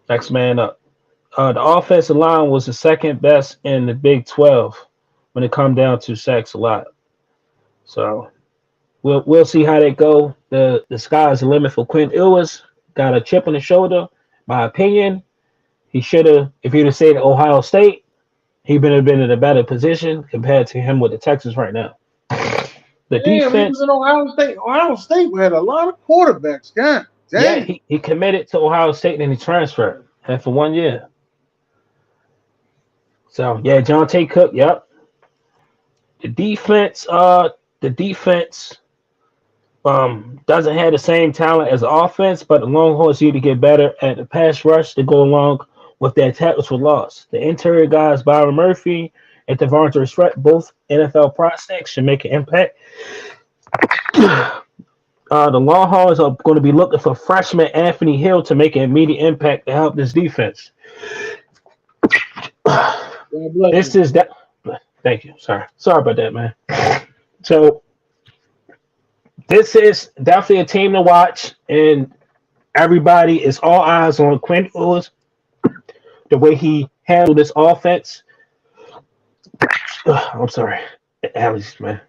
The offensive line was the second best in the Big 12 when it come down to sacks allowed. So we'll see how they go. The sky's the limit for Quinn Ewers. Got a chip on the shoulder. My opinion, he should have, if he'd have stayed at Ohio State, he would have been in a better position compared to him with the Texans right now. The defense. He was in Ohio State. Ohio State had a lot of quarterbacks. God damn. Yeah, he committed to Ohio State and he transferred. And for 1 year. So yeah, John Tate Cook. Yep. The defense doesn't have the same talent as the offense, but the Longhorns need to get better at the pass rush to go along with their tackles for loss. The interior guys, Byron Murphy and Devontae Sweat, both NFL prospects, should make an impact. The Longhorns are going to be looking for freshman Anthony Hill to make an immediate impact to help this defense. This is that. Thank you. Sorry about that, man. So this is definitely a team to watch, and everybody is all eyes on Quinn Ewers, the way he handled this offense. I'm sorry, allergies, man.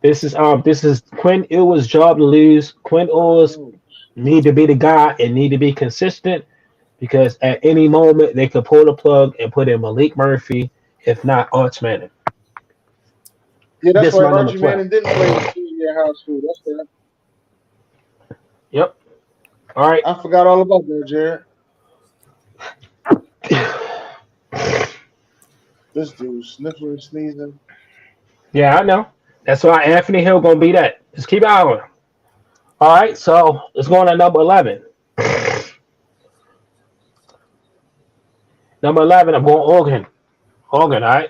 This is Quinn Ewers' job to lose. Quinn Ewers need to be the guy and need to be consistent because at any moment they could pull the plug and put in Malik Murphy, if not Arch Manning. Yeah, that's This right. my number Archie 12. Manning didn't play in senior high school. That's right. Yep. All right. I forgot all about that, Jared. This dude sniffling, sneezing. Yeah, I know. That's why Anthony Hill gonna be that. Just keep an eye on him. All right, so let's go on to number 11. Number 11, I'm going Oregon. Oregon, all right.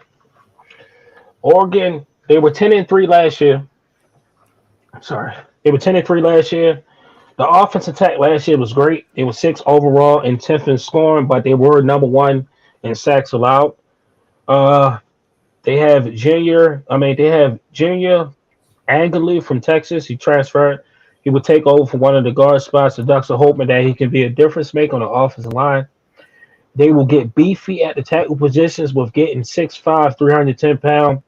Oregon, they were 10-3 last year. I'm sorry. They were 10-3 last year. The offense attack last year was great. They were 6th overall and 10th in scoring, but they were number 1 in sacks allowed. They have Junior Angley from Texas. He transferred. He would take over for one of the guard spots. The Ducks are hoping that he can be a difference maker on the offensive line. They will get beefy at the tackle positions with getting 6'5", 310-pound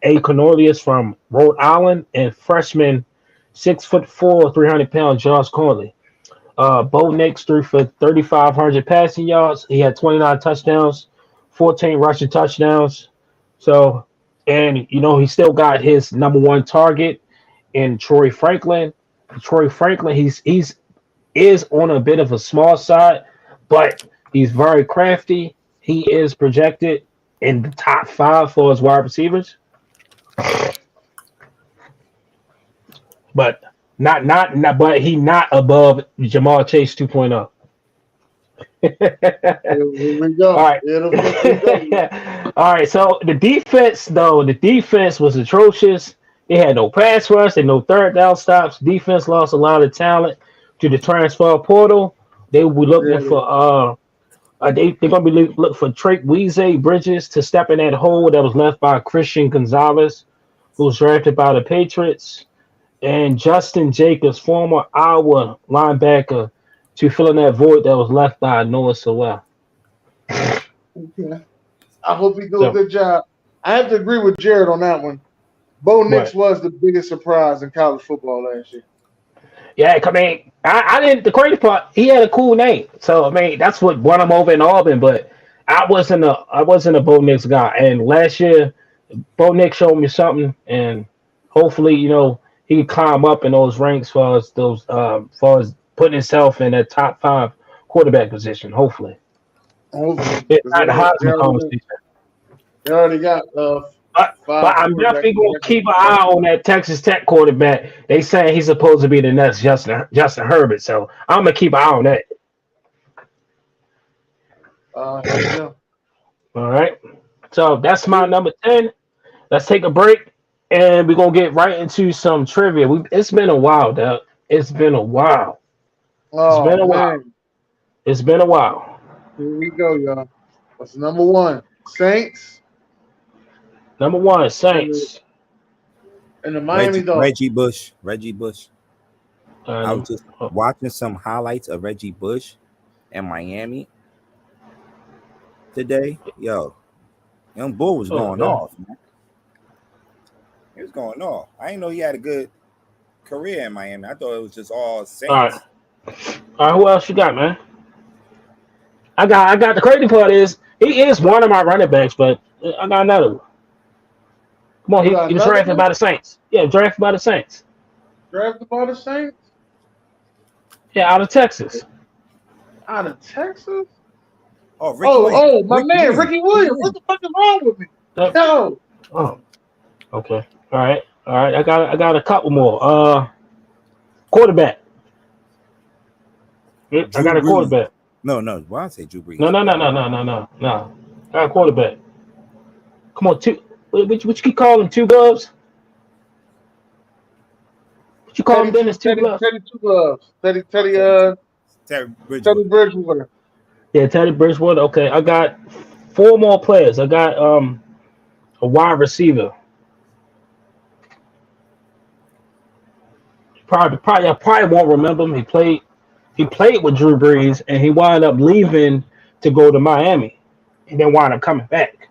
A. Cornelius from Rhode Island and freshman 6'4", 300-pound Josh Conley. Bo Nix threw for 3,500 passing yards. He had 29 touchdowns, 14 rushing touchdowns. So, and he still got his number 1 target in Troy Franklin. Troy Franklin, he's is on a bit of a small side, but he's very crafty. He is projected in the top 5 for his wide receivers, but but he not above Jamal Chase 2.0. Here we go. All right. All right. So the defense was atrocious. They had no pass rush and no third down stops. Defense lost a lot of talent to the transfer portal. They will be looking for they're gonna be looking for Trey Weezy Bridges to step in that hole that was left by Christian Gonzalez, who was drafted by the Patriots, and Justin Jacobs, former Iowa linebacker, to fill in that void that was left by Noah Sewell. Okay. I hope he does a good job. I have to agree with Jared on that one. Bo Nix was the biggest surprise in college football last year. Yeah, I mean, I didn't. The crazy part, he had a cool name, so I mean that's what won him over in Auburn. But I wasn't a Bo Nix guy, and last year Bo Nix showed me something, and hopefully he can climb up in those ranks for as putting himself in that top 5 quarterback position. Hopefully, it's not the Heisman conversation. They already got But I'm definitely going to keep an eye on that Texas Tech quarterback. They say he's supposed to be the next Justin Herbert, so I'm going to keep an eye on that. Yeah. All right. So that's my number 10. Let's take a break, and we're going to get right into some trivia. It's been a while, Doug. It's been a while. It's been a while. Here we go, y'all. What's number 1? Saints. Number 1, Saints. And the Miami Dolphins. Reggie Bush. I was just watching some highlights of Reggie Bush in Miami today. Yo, young bull was going off, man. He was going off. I didn't know he had a good career in Miami. I thought it was just all Saints. All right, who else you got, man? I got the crazy part is he is one of my running backs, but I got another one. Come on, he was drafted by the Saints. Yeah, drafted by the Saints. Drafted by the Saints? Yeah, out of Texas. Out of Texas? Oh, my man, Ricky Williams. What the fuck is wrong with me? No. Oh, okay. All right. I got a couple more. Quarterback. I got a quarterback. No. Why I say Drew Brees? No. I got a quarterback. Come on, what you keep calling him, 2 gloves? What you call him, Dennis? 2 gloves. Teddy 2 gloves. Teddy Bridgewater. Yeah, Teddy Bridgewater. Okay, I got 4 more players. I got a wide receiver. Probably won't remember him. He played with Drew Brees, and he wound up leaving to go to Miami, and then wound up coming back.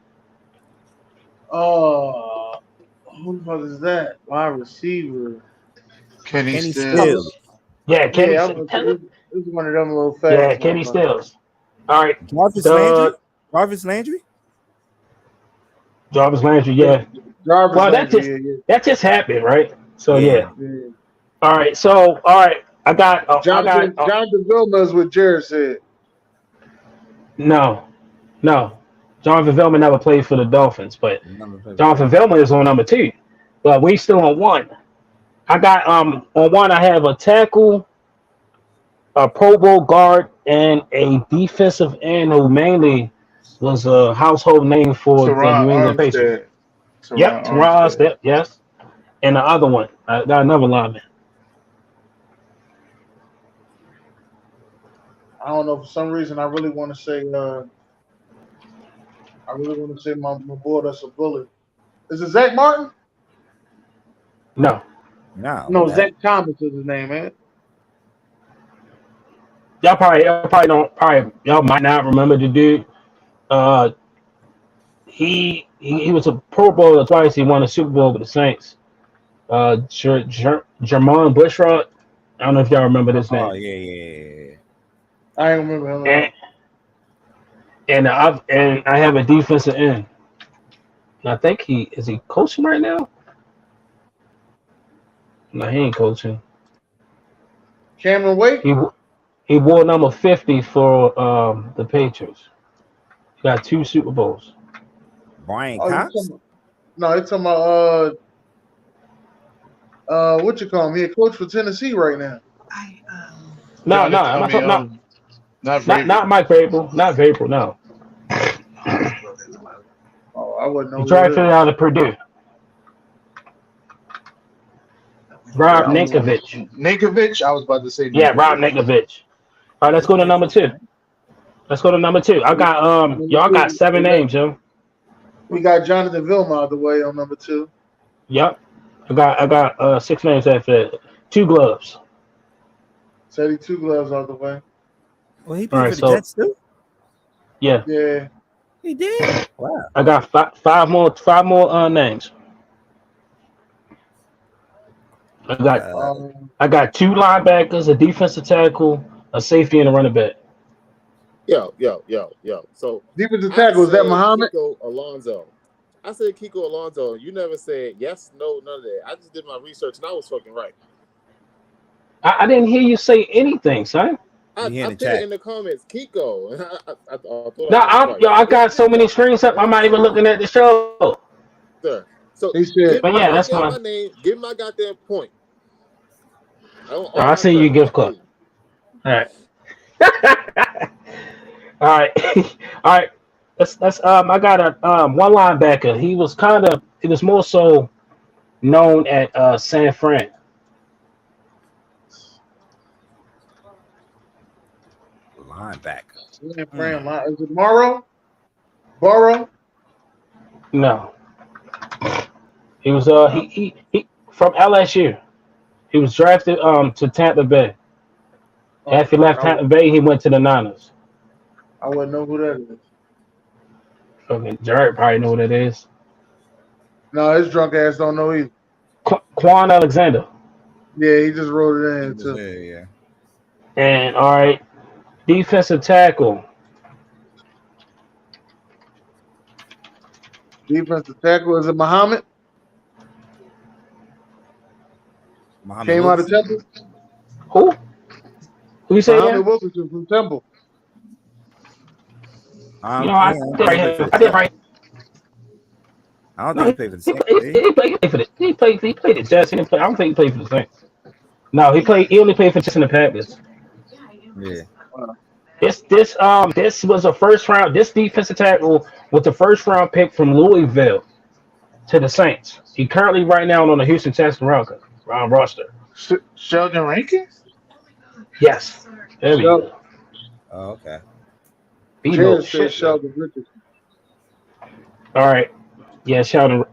Who the fuck is that? Wide receiver. Kenny Stills. Stills. Yeah, Kenny. Yeah, it's one of them little fast. Yeah, Kenny Stills. All right, Jarvis Landry. Jarvis Landry. Yeah. Jarvis Well, Landry, that just happened, right? So yeah. yeah. All right. So all right, I got Jonathan Vilma is what Jared said. No. Jonathan Vilma never played for the Dolphins, but Jonathan Vilma is on number 2. But we still on 1. I got on 1 I have a tackle, a Pro Bowl guard, and a defensive end who mainly was a household name for the New England Patriots. Yep, Teron Armstead, yes. And the other one, I got another lineman. I don't know, for some reason I really want to say my boy that's a bullet. Is it Zach Martin? No, Zach Thomas is his name, man. Y'all might not remember the dude. He was a Pro Bowler twice. He won a Super Bowl with the Saints. Jermon Bushrod. I don't know if y'all remember this name. Oh yeah. I don't remember him. And I have a defensive end. And I think is he coaching right now? No, he ain't coaching. Cameron Wake? He wore number 50 for the Patriots. He got 2 Super Bowls. Brian Cox? No, it's talking about what you call him? He a coach for Tennessee right now. No, I'm not talking not Mike Vrabel. Not Vrabel, no. Oh, I wouldn't know. He drafted out of Purdue. Rob Ninkovich. I was about to say. Yeah, Rob Ninkovich. All right, let's go to number 2. I got y'all got 7 names, yo. We got Jonathan Vilma out the way on number 2. Yep. I got 6 names after that. 2 gloves. Said he 2 gloves out the way. Well, he played for the Jets too. Yeah. Yeah. He did. Wow. I got 5 more names. I got 2 linebackers, a defensive tackle, a safety, and a running back. Yo. So defensive tackle, is that Muhammad? Kiko Alonso. I said Kiko Alonso. You never said yes, no, none of that. I just did my research and I was fucking right. I didn't hear you say anything, son. I put it in the comments, Kiko. I got so many screens up. I'm not even looking at the show. Sir. So he said, but yeah, that's fine. My name. Give my goddamn point. I see you give club. All right. All right. Let's I got a one linebacker. He was more so known at San Fran. Linebacker. San Fran. Is it Morrow? Burrow? No. He was he from LSU. He was drafted to Tampa Bay. After he left Tampa Bay, he went to the Niners. I wouldn't know who that is. Okay, Jared probably know who that is. No, his drunk ass don't know either. Quan Alexander. Yeah, he just wrote it in too. Yeah. And all right, defensive tackle. Defensive tackle, is it Muhammad? Came out of Temple. Who you say? Muhammad Wilkerson from Temple. I did right. I don't think he played for the Saints. He played the Jets. I don't think he played for the Saints. No, he only played for Jets and the Packers. Yeah. This was a first round. This defensive tackle was the first round pick from Louisville to the Saints. He currently right now on the Houston Texans roster. Sheldon Rankins? Yes. There we go. Oh, okay. Sheldon Richardson. All right. Yeah, Sheldon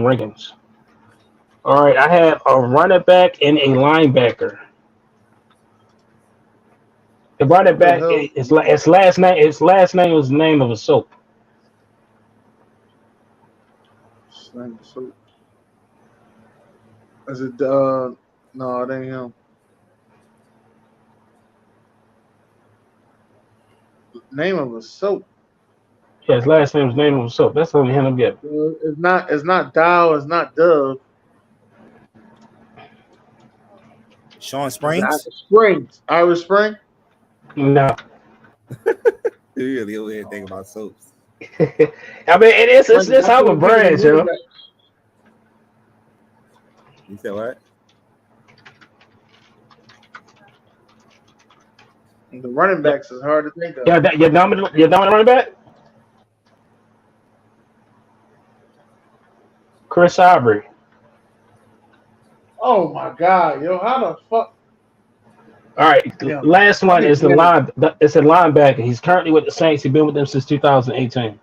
Rankins. All right, I have a running back and a linebacker. The running back, his last name was the name of a soap. Soap. Is it? No, it ain't him. Name of a soap. Yeah, his last name was name of a soap. That's the only hint I'm getting. It's not Dow. It's not Dove. Sean Springs. Irish Spring. No. You really over here thinking about soaps. I mean, it's this type of brand, yo. You said what? The running backs is hard to think of. Yeah, you're dominant running back? Chris Ivory. Oh my God, yo, how the fuck? All right, last one is it's a linebacker. He's currently with the Saints. He's been with them since 2018.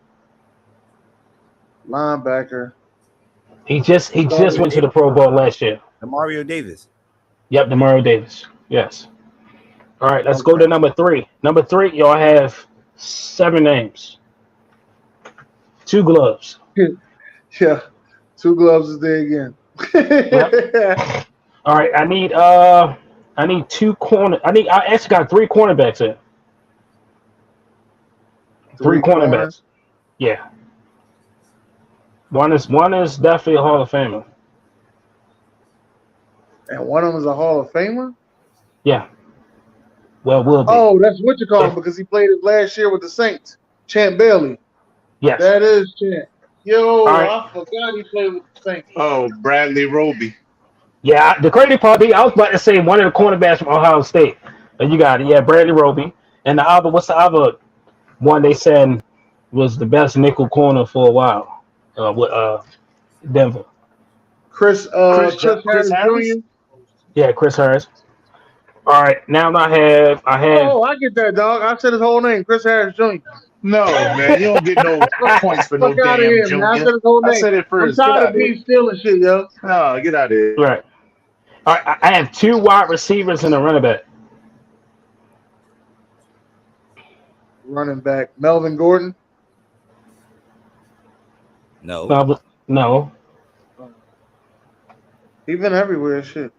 Linebacker. He just went to the Pro Bowl last year. Demario Davis. Yep, Demario Davis. Yes. All right, let's go to number 3. Number 3, y'all have 7 names. 2 gloves. Yeah, 2 gloves is there again. Yep. All right, I need 2 corner. I actually got 3 cornerbacks here. 3 cornerbacks. Yeah. One is definitely a Hall of Famer. And one of them is a Hall of Famer? Yeah. Well, will be. Oh, that's what you call him because he played it last year with the Saints. Champ Bailey. Yes. That is Champ. Yo, right. I forgot he played with the Saints. Oh, Bradley Roby. Yeah, the crazy part I was about to say one of the cornerbacks from Ohio State. And you got it. Yeah, Bradley Roby. And the other, what's the other one they said was the best nickel corner for a while with Denver? Chris Harris Jr. Yeah, Chris Harris. All right, now I have. Oh, I get that, dog. I said his whole name, Chris Harris Jr. No, man, you don't get no points for no damn junior. I said his whole name. I said it first. I'm tired of being stealing shit, yo. No, get out of here. Right. All right, I have 2 wide receivers and a running back. Running back, Melvin Gordon. No. No. He been everywhere, shit.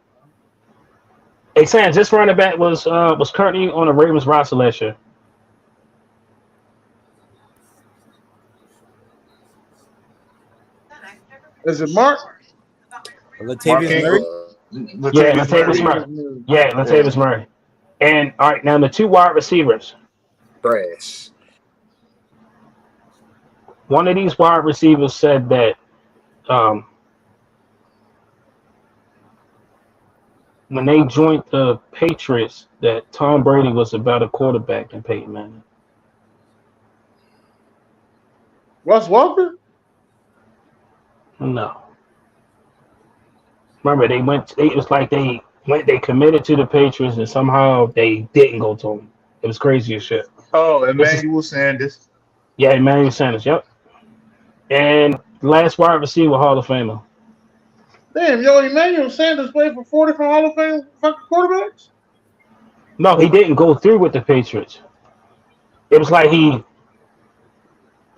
Hey, Sam, this running back was currently on the Ravens roster last year. Is it Mark? Latavius Murray? Yeah, Latavius Murray. Yeah, Latavius Murray. And all right, now the 2 wide receivers. Trash. One of these wide receivers said that when they joined the Patriots, that Tom Brady was a better quarterback than Peyton Manning. Russ Walker? No. Remember, it was like they committed to the Patriots and somehow they didn't go to them. It was crazy as shit. Oh, Emmanuel Sanders. Yeah, Emmanuel Sanders, yep. And last wide receiver, Hall of Famer. Damn, yo, Emmanuel Sanders played for 4 different Hall of Fame fucking quarterbacks? No, he didn't go through with the Patriots. It was like he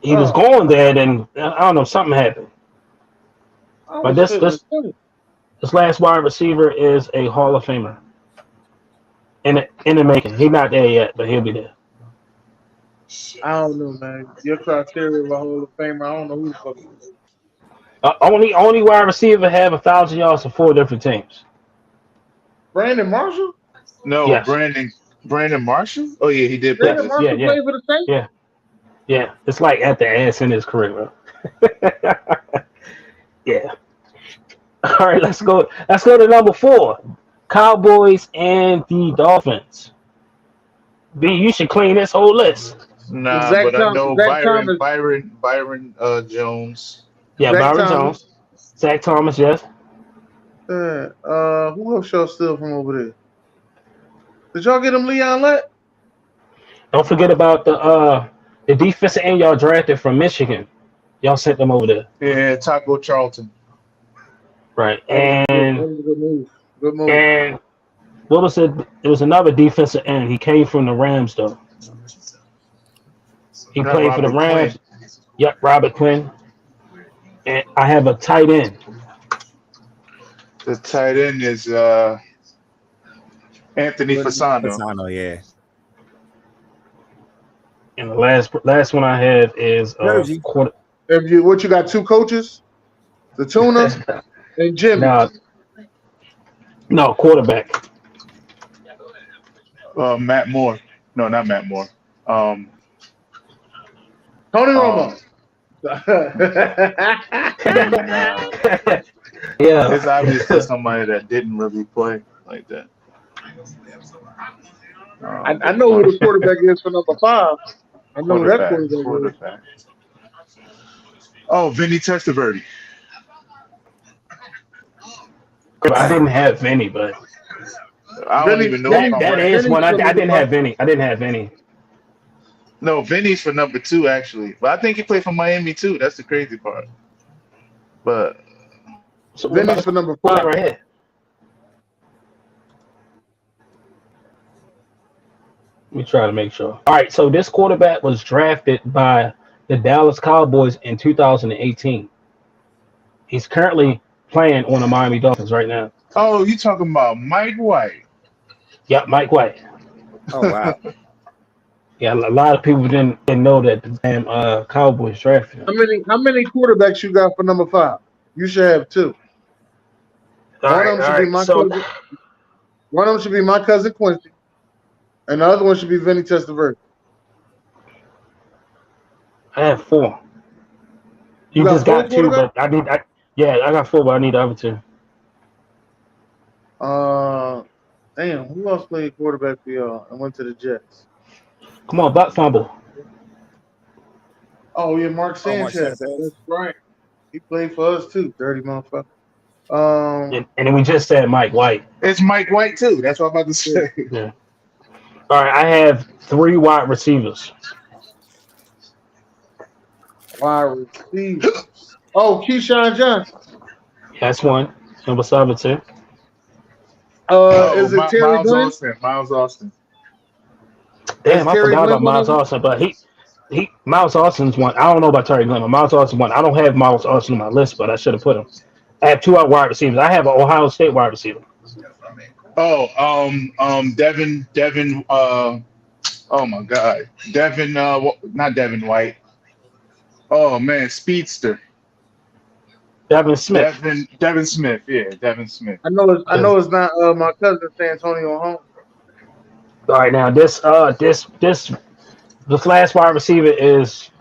was going there, then I don't know, something happened. But this last wide receiver is a Hall of Famer. In the making. He's not there yet, but he'll be there. I don't know, man. Your criteria of a Hall of Famer, I don't know who the fuck it is. Only wide receiver have 1,000 yards for 4 different teams. Brandon Marshall? No, yes. Brandon Marshall? Oh, yeah, he did play. Brandon Marshall played for the Saints? Yeah. It's like at the ass in his career, bro. Yeah. All right, let's go to number 4. Cowboys and the Dolphins. B, you should clean this whole list. Nah, Zach but I know Thomas. Byron Jones. Yeah, Zach Byron Jones. Zach Thomas, yes. Who else y'all steal from over there? Did y'all get him Leon Lett? Don't forget about the defensive end y'all drafted from Michigan. Y'all sent them over there. Yeah, Taco Charlton. Right. And good move. And what was it? It was another defensive end. He came from the Rams though. He Not played for the Robert Rams. Quinn. Yep, Robert Quinn. And I have a tight end. The tight end is Anthony Fasano. Fasano, yeah. And the last one I have is quarter. What you got? 2 coaches, the Tuna and Jimmy. No, quarterback. Matt Moore. No, not Matt Moore. Tony Romo. Yeah, It's obviously somebody that didn't really play like that. I know who the quarterback is for number 5. I know that quarterback. Oh, Vinny Testaverde. I didn't have Vinny, but I don't even know. that is one. I didn't have Vinny. I didn't have Vinny. No, Vinny's for number 2 actually, but I think he played for Miami too. That's the crazy part. But so Vinny's for number 5 right here. Let me try to make sure. All right, so this quarterback was drafted by the Dallas Cowboys in 2018. He's currently playing on the Miami Dolphins right now. oh, you talking about Mike White? Yep, Mike White. Oh wow. Yeah, a lot of people didn't know that the damn Cowboys drafted him. How many quarterbacks you got for number 5? You should have 2. One of them should be my cousin Quincy, and the other one should be Vinny Testaverde. I have 4. You just got 2, but I got 4, but I need the other 2. Damn, who else played quarterback for y'all and went to the Jets? Come on, butt fumble. Oh yeah, Mark Sanchez. That's right. He played for us too. Dirty motherfucker. And then we just said Mike White. It's Mike White too. That's what I'm about to say. Yeah. All right, I have 3 wide receivers. Wide receivers. Oh, Keyshawn Johnson. That's one. And what's the other 2? Is it Terry Glenn? Miles Austin. Damn, I forgot about Miles Austin, but Miles Austin's one. I don't know about Terry Glenn, but Miles Austin's one. I don't have Miles Austin on my list, but I should have put him. I have 2 wide receivers. I have an Ohio State wide receiver. Oh, Devin. Oh my God, Devin. Not Devin White. Oh man, speedster. Devin Smith. Devin Smith. Yeah, Devin Smith. I know it's not my cousin Santonio Holmes. All right, now this last wide receiver is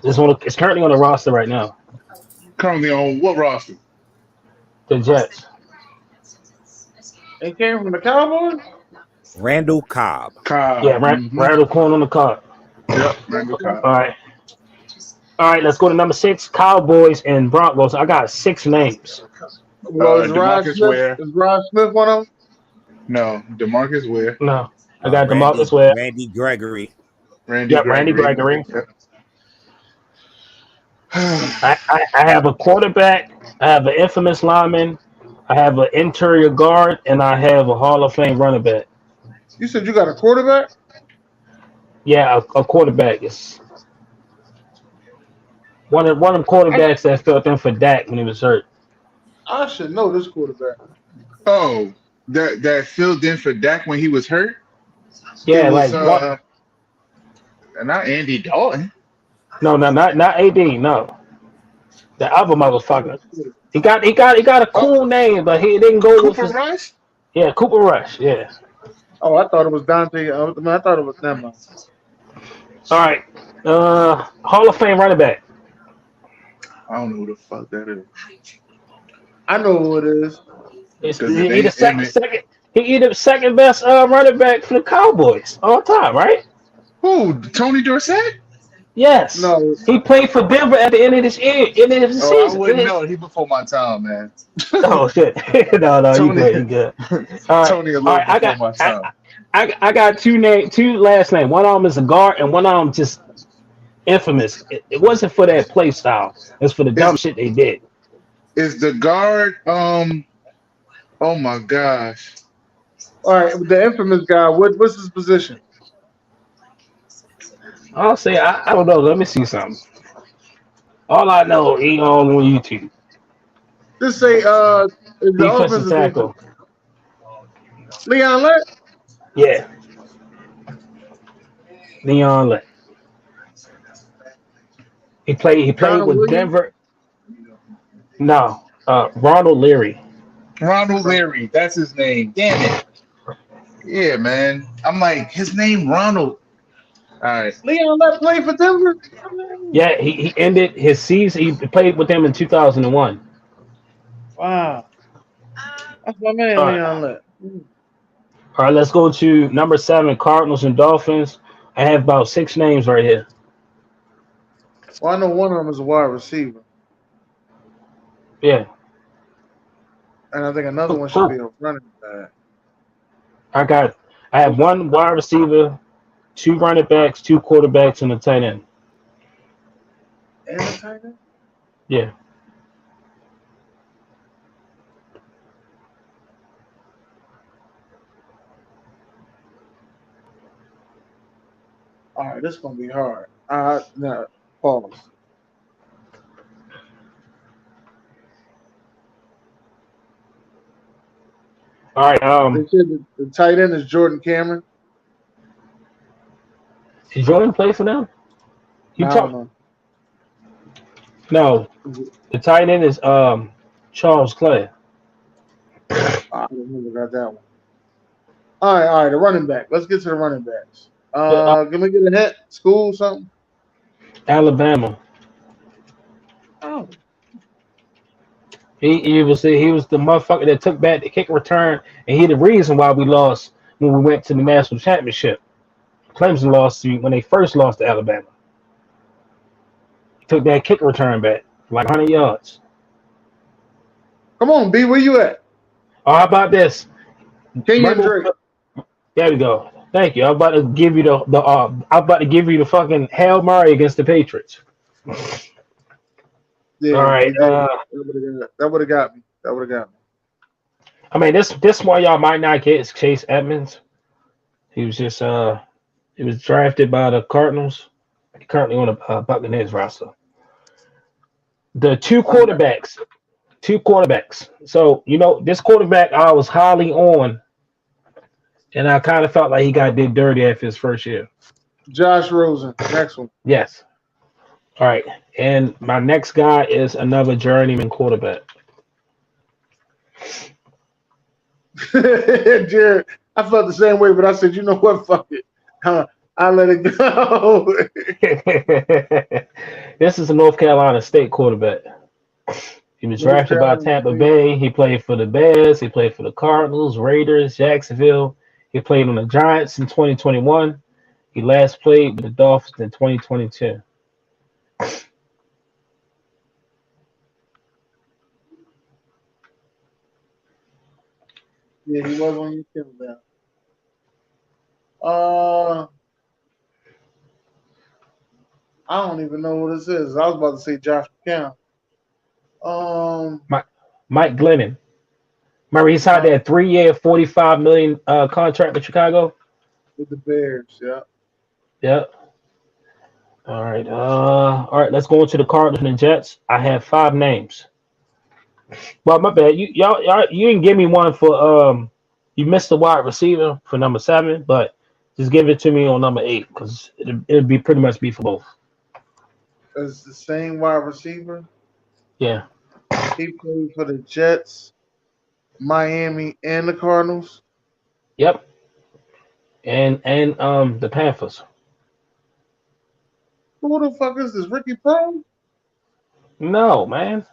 this one is currently on the roster right now. Currently on what roster? The Jets. He came from the Cowboys? Randall Cobb. Yeah, Randall Cobb on the card. Yep, Randall Cobb. All right, let's go to number 6, Cowboys and Broncos. I got 6 names. Well, is Rod Smith one of them? No, DeMarcus Ware. No, I got DeMarcus Ware. Randy Gregory. Randy Gregory. Yep. I have a quarterback. I have an infamous lineman. I have an interior guard, and I have a Hall of Fame running back. You said you got a quarterback? Yeah, a quarterback is one of them quarterbacks that filled in for Dak when he was hurt. I should know this quarterback. Oh, that filled in for Dak when he was hurt? Yeah, was, like not Andy Dalton. No, not AD. No, the other motherfucker. He got a cool name, but he didn't go Cooper with Rush. Yeah, Cooper Rush. Yeah. Oh, I thought it was Dante. I thought it was them. All right, Hall of Fame running back. I don't know who the fuck that is. I know who it is. He the second best running back for the Cowboys all time, right? Who? Tony Dorsett? Yes. No. He played for Denver at the end of this year. Season. I wouldn't know. He before my time, man. Oh shit! no, Tony, you good. All right. Tony a little before my time. I got two last names. One of them is a guard, and one of them just infamous. It wasn't for that play style. It's for the dumb shit they did. Is the guard? Oh my gosh. All right, the infamous guy. What's his position? I'll say I don't know. Let me see something. All I know, he all on YouTube. Just say is the Defensive offensive tackle. Leon Lett? Yeah. Leon Lett. He played Donald with Williams? Denver. No, Ronald Leary. Ronald Leary, that's his name. Damn it. Yeah, man. I'm like, his name Ronald. All right. Leon Lett played for Denver? Yeah, he ended his season. He played with them in 2001. Wow. That's my man, All right. Leon Lett. All right, let's go to number 7, Cardinals and Dolphins. I have about 6 names right here. Well, I know one of them is a wide receiver. Yeah. And I think another one should be a running back. I have 1 wide receiver, 2 running backs, 2 quarterbacks, and a tight end. And a tight end? Yeah. All right, this is gonna be hard. No, pause. All right. They said the tight end is Jordan Cameron. Did Jordan play for them? No. No. The tight end is Charles Clay. I don't remember got that one. All right. The running back. Let's get to the running backs. Can we get a hint? School, something? Alabama. Oh. He was the motherfucker that took back the kick return, and he the reason why we lost when we went to the national championship. Clemson lost when they first lost to Alabama. He took that kick return back like 100 yards. Come on, B, where you at? Oh, how about this? Kenyon Drake. There we go. Thank you. I'm about to give you the fucking Hail Mary against the Patriots. Yeah, all right. That would have got me. I mean, this one y'all might not get is Chase Edmonds. He was just he was drafted by the Cardinals. Currently on the Buccaneers roster. The two quarterbacks. So this quarterback I was highly on, and I kind of felt like he got did dirty after his first year. Josh Rosen. Next one. Yes. All right. And my next guy is another journeyman quarterback. Jared, I felt the same way, but I said, you know what? Fuck it. I let it go. This is a North Carolina State quarterback. He was drafted by Tampa Bay. He played for the Bears. He played for the Cardinals, Raiders, Jacksonville. He played on the Giants in 2021. He last played with the Dolphins in 2022. Yeah, he was on YouTube now. I don't even know what this is. I was about to say Josh McCown. Mike Glennon. Remember, he signed that 3-year, $45 million contract with Chicago? With the Bears, yeah. Yep. All right. Let's go into the Cardinals and the Jets. I have 5 names. Well, my bad. You didn't give me one for you missed the wide receiver for number 7, but just give it to me on number 8 because it'd be pretty much be for both. It's the same wide receiver. Yeah. He played for the Jets, Miami, and the Cardinals. Yep. And the Panthers. Who the fuck is this? Ricky Prone? No, man.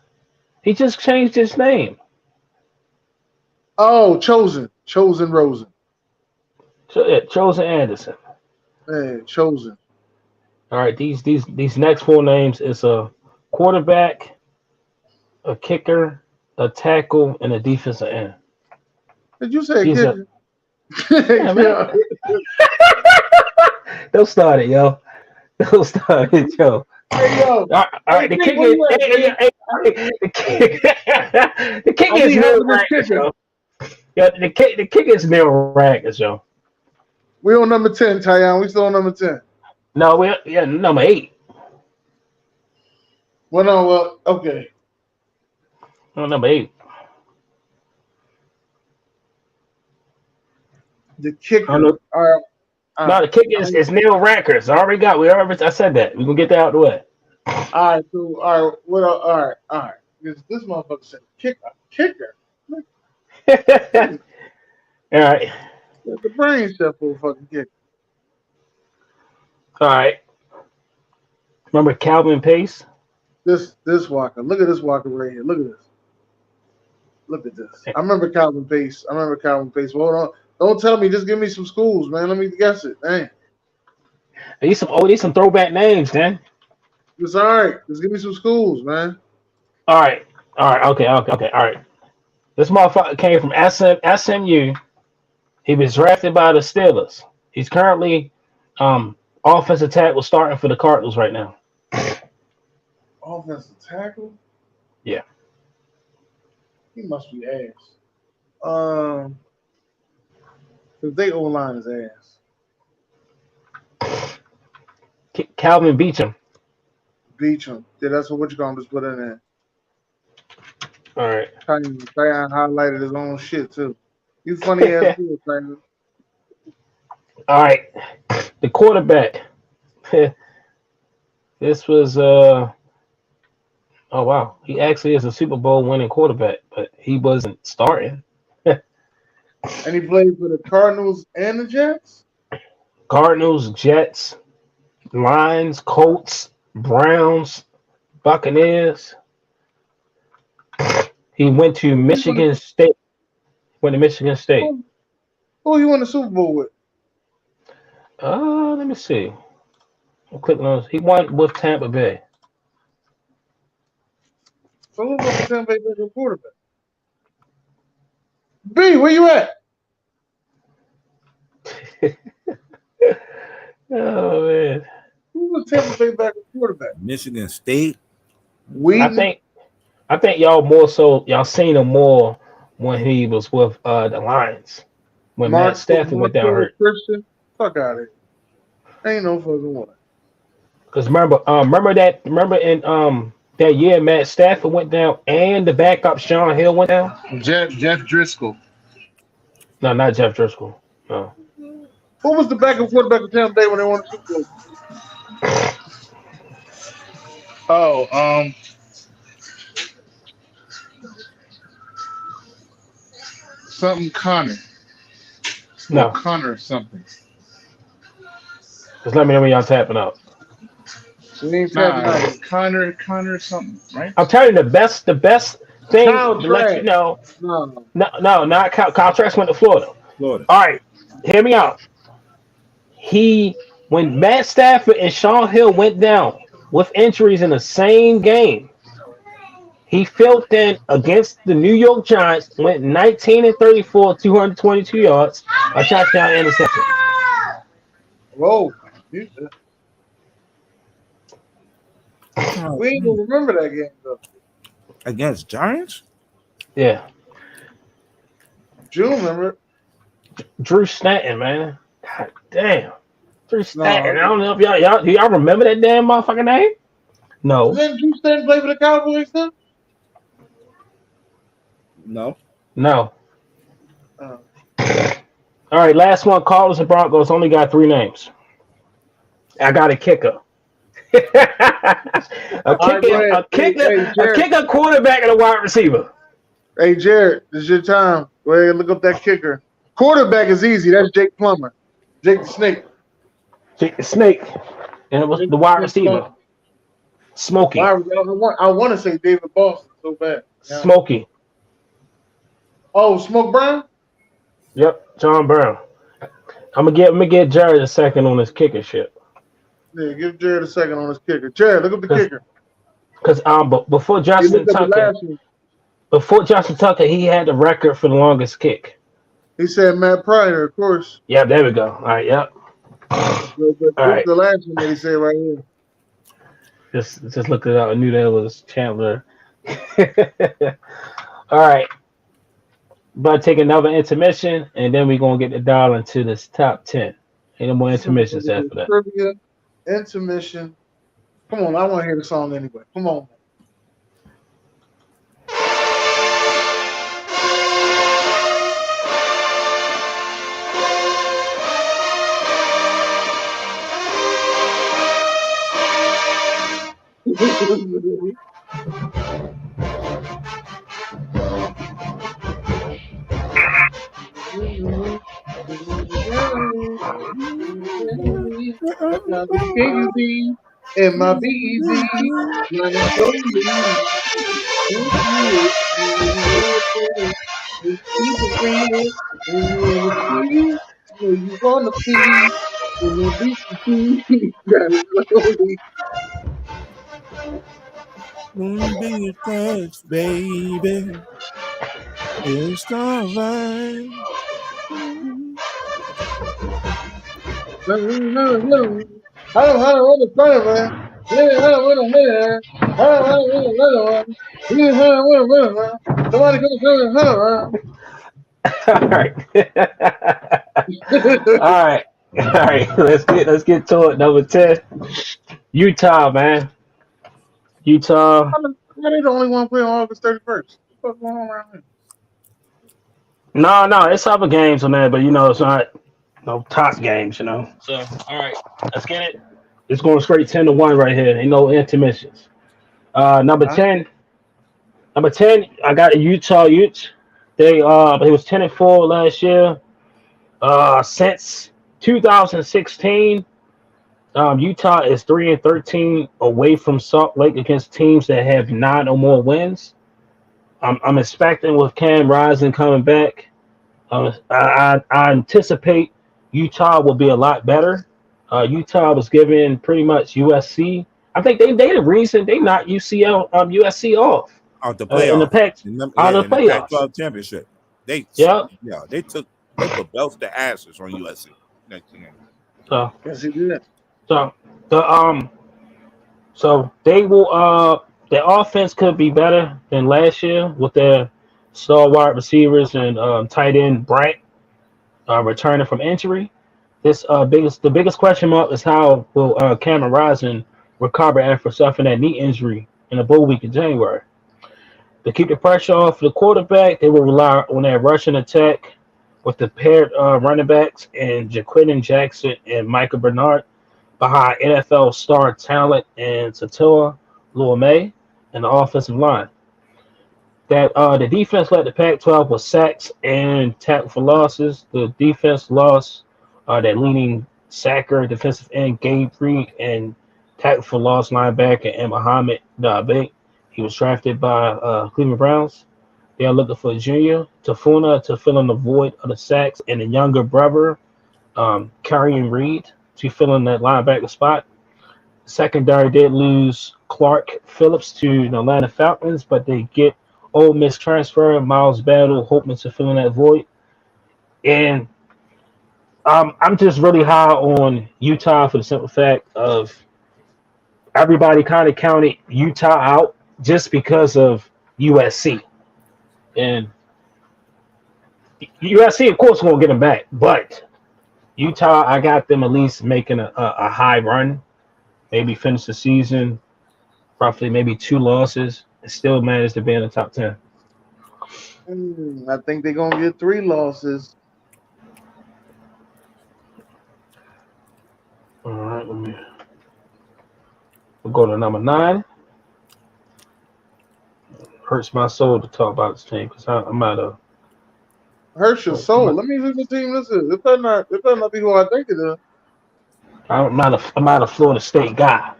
He just changed his name. Oh, Chosen Rosen. Chosen Anderson. Hey, Chosen. All right, these next 4 names is a quarterback, a kicker, a tackle, and a defensive end. Did you say kicker? Yeah, man. Don't start it, yo. Don't start it, yo. Hey, yo. All right, the kicker is the kicker is hurt right now. Yeah, the kick is Neil Rackers, yo. We on number 10, Tyon. We still on number 10. No, number 8. Well, no, well, okay. No, number 8. The kicker. All right. No, the kicker is Neil Rackers. I said that. We gonna get that out the way. All right, so all right, all right. This motherfucker said kicker. All right. The brain stuff for a fucking kicker. All right. Remember Calvin Pace? This Walker. Look at this Walker right here. Look at this. Look at this. I remember Calvin Pace. Hold on. Don't tell me. Just give me some schools, man. Let me guess it. Dang. These some throwback names, man. It's all right. Just give me some schools, man. All right. Okay. All right. This motherfucker came from SMU. He was drafted by the Steelers. He's currently offensive tackle starting for the Cardinals right now. Offensive tackle? Yeah. He must be ass. Because they O-line is ass. Calvin Beecham. Yeah, that's what you gonna just put in there. All right. Tyon highlighted his own shit too. You funny ass too, Tyon. All right. The quarterback. This was oh wow. He actually is a Super Bowl winning quarterback, but he wasn't starting. And he played for the Cardinals and the Jets? Cardinals, Jets, Lions, Colts, Browns, Buccaneers. He went to Michigan State. Who you won the Super Bowl with? Let me see. I'm clicking on. He won with Tampa Bay. So who was the Tampa Bay quarterback? B, where you at? Oh man. Who was Tampa Bay backup quarterback? Michigan State. I think y'all seen him more when he was with the Lions. When Matt Stafford went down hurt. Christian? Fuck out of here. Ain't no fucking one. Because remember in that year Matt Stafford went down and the backup Sean Hill went down? Jeff Driscoll. No, not Jeff Driscoll. No. Who was the backup quarterback of Tampa Bay when they won the Super Bowl? Oh, something Connor. No. Connor something. Just let me know when y'all tapping out. Connor something, right? I'm telling you the best thing to let you know. No, not Kyle Trask went to Florida. All right, hear me out. When Matt Stafford and Sean Hill went down with injuries in the same game, he filled in against the New York Giants, went 19-34, 222 yards, a touchdown interception. Whoa. We ain't gonna remember that game though. Against Giants? Yeah. Drew, remember? Drew Stanton, man. God damn. Drew Stanton. I don't know if y'all remember that damn motherfucking name? No. Didn't Drew Stanton play for the Cowboys though? No. All right, last one. Cardinals and Broncos only got 3 names. I got a kicker. a kicker, quarterback, and a wide receiver. Hey, Jared, this is your time. Go ahead and look up that kicker. Quarterback is easy. That's Jake Plummer. Jake the Snake. Jake the Snake. And it was the wide receiver. Smokey. I want to say David Boston so bad. Yeah. Smokey. Oh, Smoke Brown? Yep, John Brown. I'm gonna get Jared a second on this kicker shit. Yeah, give Jared a second on his kicker. Jared, look up the kicker. Because before Justin Tucker, he had the record for the longest kick. He said Matt Pryor, of course. Yeah, there we go. All right, yep. The last one that he said right here. Just looked it up. I knew that was Chandler. All right. But take another intermission, and then we're gonna get the dial into this top 10. Ain't no more intermissions after that. Trivia, intermission. Come on, I want to hear the song anyway. Come on. And my baby, my baby. Keep it real. You wanna be. Won't be a touch, baby. It's alright. I don't want to play, man. Somebody come All right. All right. All right. Let's get to it. Number 10. Utah, man. Utah. They the only one playing on August 31st. What's going on around here? No, it's other games on there, but it's not no top games, So all right, let's get it. It's going straight 10-1 right here. Ain't no intermissions. Number 10. Number 10, I got the Utah Utes. They was 10-4 last year. Since 2016, Utah is 3-13 away from Salt Lake against teams that have 9 or more wins. I'm expecting with Cam Rising coming back, I anticipate Utah will be a lot better. Utah was given pretty much USC. I think they the reason they knocked USC off Out the playoffs. in the Pac, out of the playoffs. Pac-12 championship. They put belts to asses on USC. Next thing. So Yes, he did. So they will their offense could be better than last year with their star wide receivers and tight end Brett returning from injury. The biggest question mark is how will Cameron Rising recover after suffering that knee injury in the bowl week in January. To keep the pressure off the quarterback, they will rely on that rushing attack with the paired running backs and Jaquindon Jackson and Michael Bernard behind NFL star talent and Satoa Luame and the offensive line. That the defense led the Pac-12 with sacks and tackle for losses. The defense lost that leading sacker, defensive end Gabe Reed, and tackle for loss linebacker and Muhammad Dabe. He was drafted by Cleveland Browns. They are looking for a junior, Tafuna, to fill in the void of the sacks, and a younger brother, Karrion Reed, to fill in that linebacker spot. Secondary did lose Clark Phillips to the Atlanta Falcons, but they get Ole Miss transfer Miles Battle, hoping to fill in that void. And I'm just really high on Utah for the simple fact of everybody kind of counted Utah out just because of USC. And USC, of course, won't get them back, but Utah, I got them at least making a high run, maybe finish the season, roughly maybe 2 losses, and still manage to be in the top 10. I think they're going to get 3 losses. All right, we'll go to number 9. Hurts my soul to talk about this team because I'm out of. Hurts your soul. Let me see what team this is. It better not be who I think it is. I'm not a Florida State guy.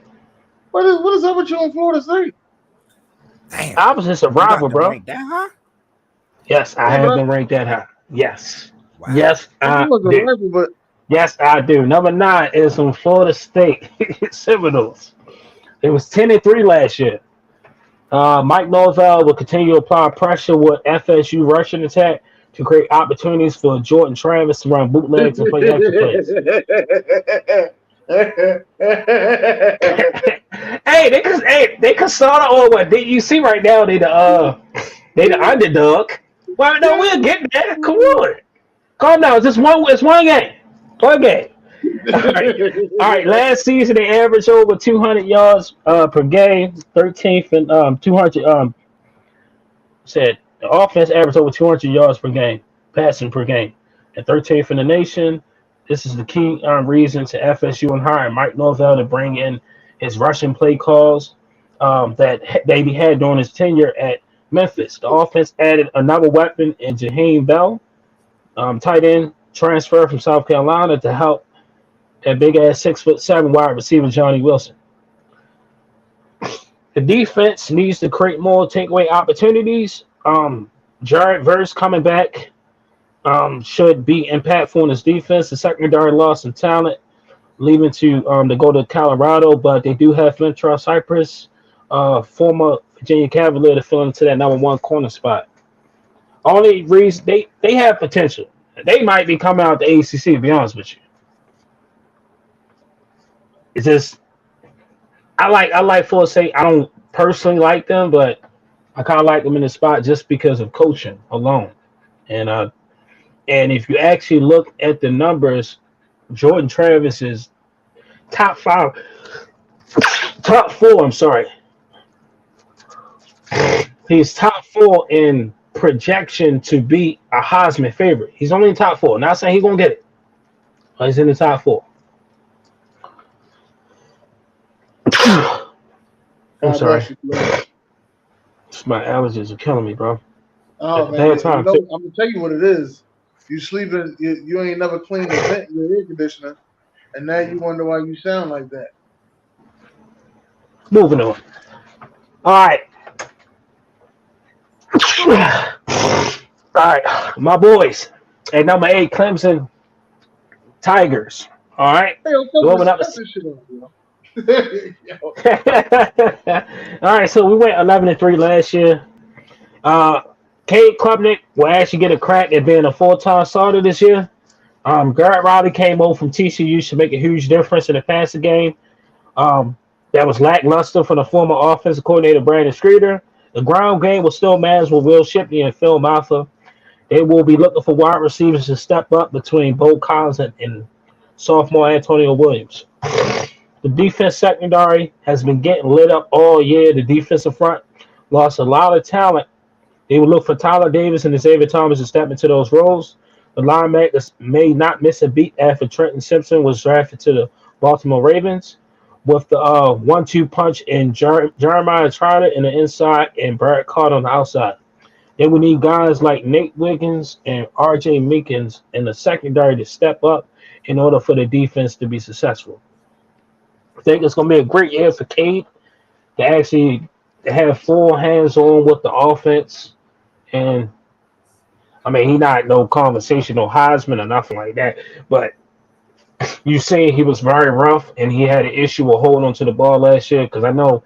What is up with you in Florida State? Damn. I was just a rival, bro. Yes, I have been ranked that high. Yes. Wow. Yes, I do. Rival, but yes, I do. Number 9 is from Florida State Seminoles. It was 10-3 last year. Mike Norvell will continue to apply pressure with FSU rushing attack to create opportunities for Jordan Travis to run bootlegs and play extra plays. They could start on what you see right now. They the underdog. Well, no, we'll get there. Come on. Calm down. It's one game. One game. All right. All right. Last season they averaged over 200 yards per game, 13th and 200 said the offense averaged over 200 yards per game, passing per game, and 13th in the nation. This is the key reason to FSU and hiring Mike Norvell to bring in his Russian play calls that Davey had during his tenure at Memphis. The offense added another weapon in Jaheim Bell, tight end transfer from South Carolina to help that big ass 6'7" wide receiver Johnny Wilson. The defense needs to create more takeaway opportunities. Jared Verse coming back should be impactful in his defense. The secondary lost some talent, leaving to go to Colorado, but they do have Flintroff Cypress, former Virginia Cavalier, to fill into that number one corner spot. Only reason they have potential. They might be coming out the ACC, to be honest with you. It's just I like Full State. I don't personally like them, but I kind of like them in the spot just because of coaching alone. And if you actually look at the numbers, Jordan Travis is top four. I'm sorry. He's top 4 in projection to be a Heisman favorite. He's only in top 4. Not saying he's gonna get it, but he's in the top 4. I'm sorry. My allergies are killing me, bro. Oh man, I'm gonna tell you what it is. You sleeping, you ain't never cleaned the vent, your air conditioner, and now you wonder why you sound like that. Moving on. All right. All right, my boys. At number 8, Clemson Tigers. All right. Hey, Going up. All right, so we went 11-3 last year. Cade Klubnik will actually get a crack at being a full-time starter this year. Garrett Riley came over from TCU to make a huge difference in the passing game. That was lackluster for the former offensive coordinator Brandon Streeter. The ground game will still manage with Will Shipley and Phil Maffa. They will be looking for wide receivers to step up between Bo Collins and sophomore Antonio Williams. The defense secondary has been getting lit up all year. The defensive front lost a lot of talent. They will look for Tyler Davis and Xavier Thomas to step into those roles. The linebackers may not miss a beat after Trenton Simpson was drafted to the Baltimore Ravens. With the 1-2 punch in Jeremiah Trotter in the inside and Barrett Carter on the outside. They will need guys like Nate Wiggins and R.J. Meekins in the secondary to step up in order for the defense to be successful. I think it's going to be a great year for Cade to actually have full hands-on with the offense. And, I mean, he not no conversational Heisman or nothing like that, but you saying he was very rough and he had an issue with holding on to the ball last year, because I know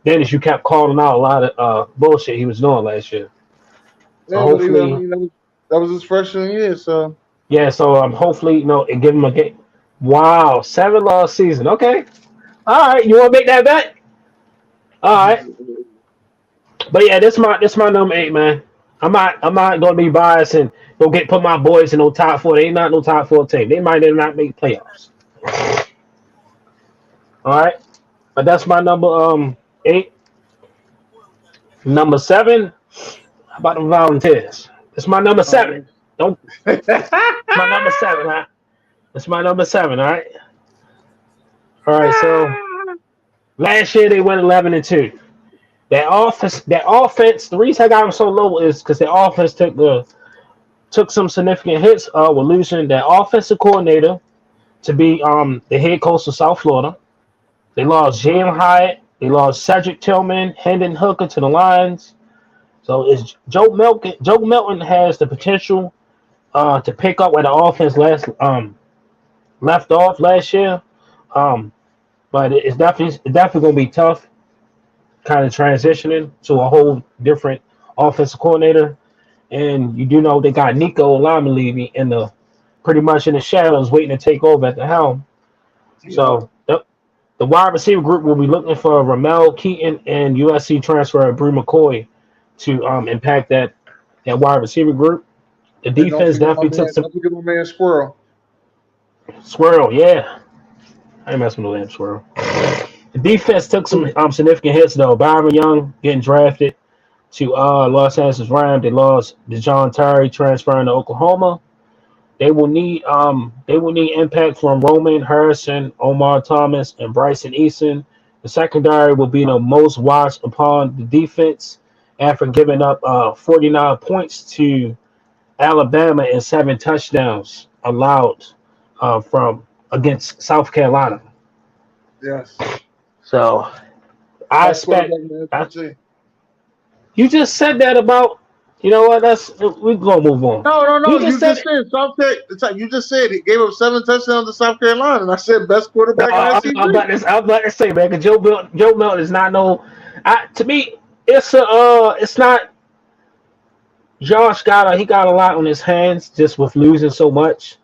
Dennis, you kept calling out a lot of bullshit he was doing last year. So hopefully that was his freshman year. So yeah, so hopefully it give him a game. Wow, 7-loss season. Okay, all right. You want to make that bet? All right. But yeah, this my number 8, man. I'm not gonna be biased and go put my boys in no top 4. They ain't not no top 4 team. They might not make playoffs. All right, but that's my number 8. Number 7. How about the Volunteers? It's my number 7. Don't. It's my number 7, huh? It's my number 7. All right. All right. So last year they went 11-2. That offense. The reason I got them so low is because the offense took some significant hits. We're losing that offensive coordinator to be the head coach of South Florida. They lost Jalen Hyatt. They lost Cedric Tillman, Hendon Hooker to the Lions. So it's Joe Milton has the potential to pick up where the offense left off last year. But it's definitely going to be tough, kind of transitioning to a whole different offensive coordinator. And you do know they got Nico Lamalivi pretty much in the shadows waiting to take over at the helm. So the wide receiver group will be looking for Ramel Keaton and USC transfer Brew McCoy to impact that that wide receiver group. The And don't defense forget my definitely man. took some Don't forget my man Squirrel. swirl. Yeah, I ain't messing with no damn swirl. The defense took some significant hits though. Byron Young getting drafted to Los Angeles Rams. They lost DeJohn Terry transferring to Oklahoma. They will need impact from Roman Harrison, Omar Thomas, and Bryson Eason. The secondary will be the most watched upon the defense after giving up 49 points to Alabama and 7 touchdowns allowed from against South Carolina. Yes. So I Best expect. quarterback in the I, SEC. you just said that about. You know what? We're gonna move on. No. You You just said just said South Carolina. You just said he gave up 7 touchdowns to South Carolina, and I said best quarterback in the SEC. I'm about to say, man, because Joe Milton is not no. To me, it's not Josh got he got a lot on his hands just with losing so much.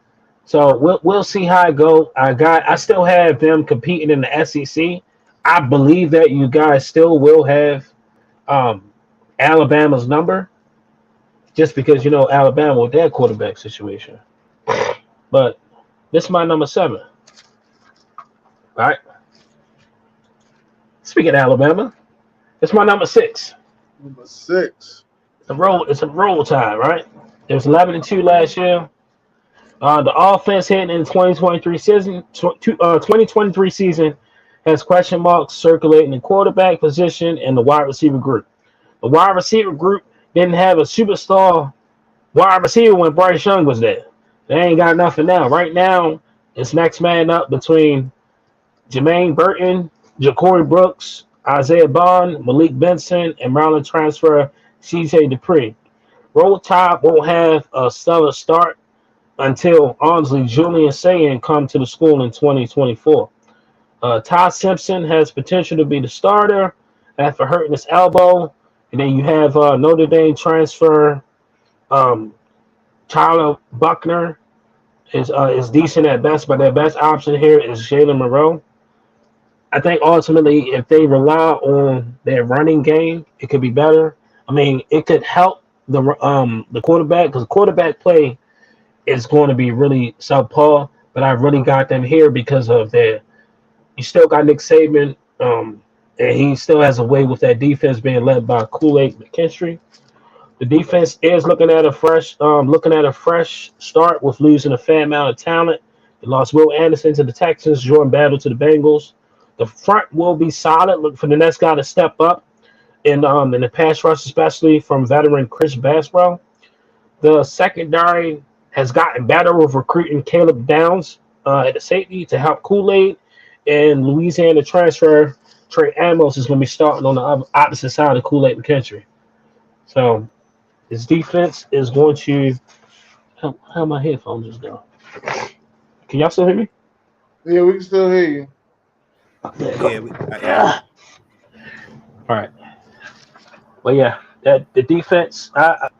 So we'll see how it go. I still have them competing in the SEC. I believe that you guys still will have um, Alabama's number, just because Alabama with their quarterback situation. But this is my number 7. All right. Speaking of Alabama, it's my number 6. Number 6. It's a roll time, right? It was 11-2 last year. The offense heading in 2023 season has question marks circulating the quarterback position and the wide receiver group. The wide receiver group didn't have a superstar wide receiver when Bryce Young was there. They ain't got nothing now. Right now, it's next man up between Jermaine Burton, Ja'Cory Brooks, Isaiah Bond, Malik Benson, and Maryland transfer C.J. Dupree. Roll Tide won't have a stellar start until honestly Julian Sayin come to the school in 2024. Ty Simpson has potential to be the starter after hurting his elbow. And then you have Notre Dame transfer Tyler Buckner is decent at best, but their best option here is Jalen Monroe. I think ultimately, if they rely on their running game, it could be better. I mean, it could help the quarterback, because quarterback play is going to be really subpar. But I really got them here because of their. You still got Nick Saban, and he still has a way with that defense being led by Kool-Aid McKinstry. The defense is looking at a fresh start with losing a fair amount of talent. They lost Will Anderson to the Texans, Jordan Battle to the Bengals. The front will be solid. Look for the next guy to step up in the pass rush, especially from veteran Chris Baswell. The secondary has gotten better with recruiting Caleb Downs at the safety to help Kool-Aid, and Louisiana transfer Trey Amos is going to be starting on the opposite side of Kool-Aid McKinstry. So his defense is going to. How my headphones just go? Can y'all still hear me? Yeah, we can still hear you. Yeah. All right. Well, yeah, the defense.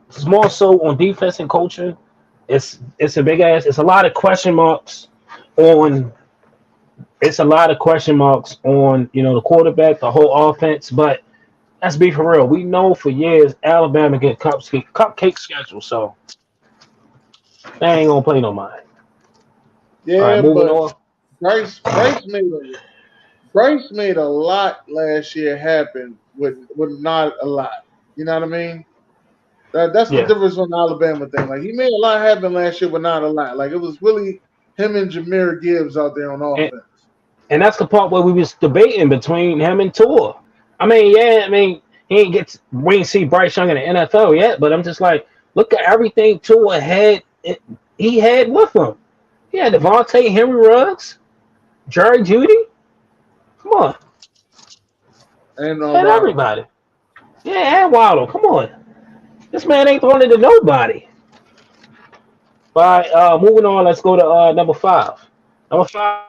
It's more so on defense and coaching. It's a big ass. It's a lot of question marks on. It's a lot of question marks on the quarterback, the whole offense. But let's be for real. We know for years Alabama get cupcake schedule, so they ain't gonna play no mind. Yeah, All right, moving but on. Bryce made a lot last year happen with not a lot. You know what I mean? That's the difference on the Alabama thing. Like, he made a lot happen last year, but not a lot. Like, it was really him and Jahmyr Gibbs out there on offense. And that's the part where we was debating between him and Tua. I mean, we ain't see Bryce Young in the NFL yet, but I'm just like, look at everything Tua had. He had with him. He had Devontae, Henry Ruggs, Jerry Jeudy. Come on, And everybody. Yeah, and Waddle. Come on, this man ain't throwing it to nobody. But moving on, let's go to number 5. Number 5,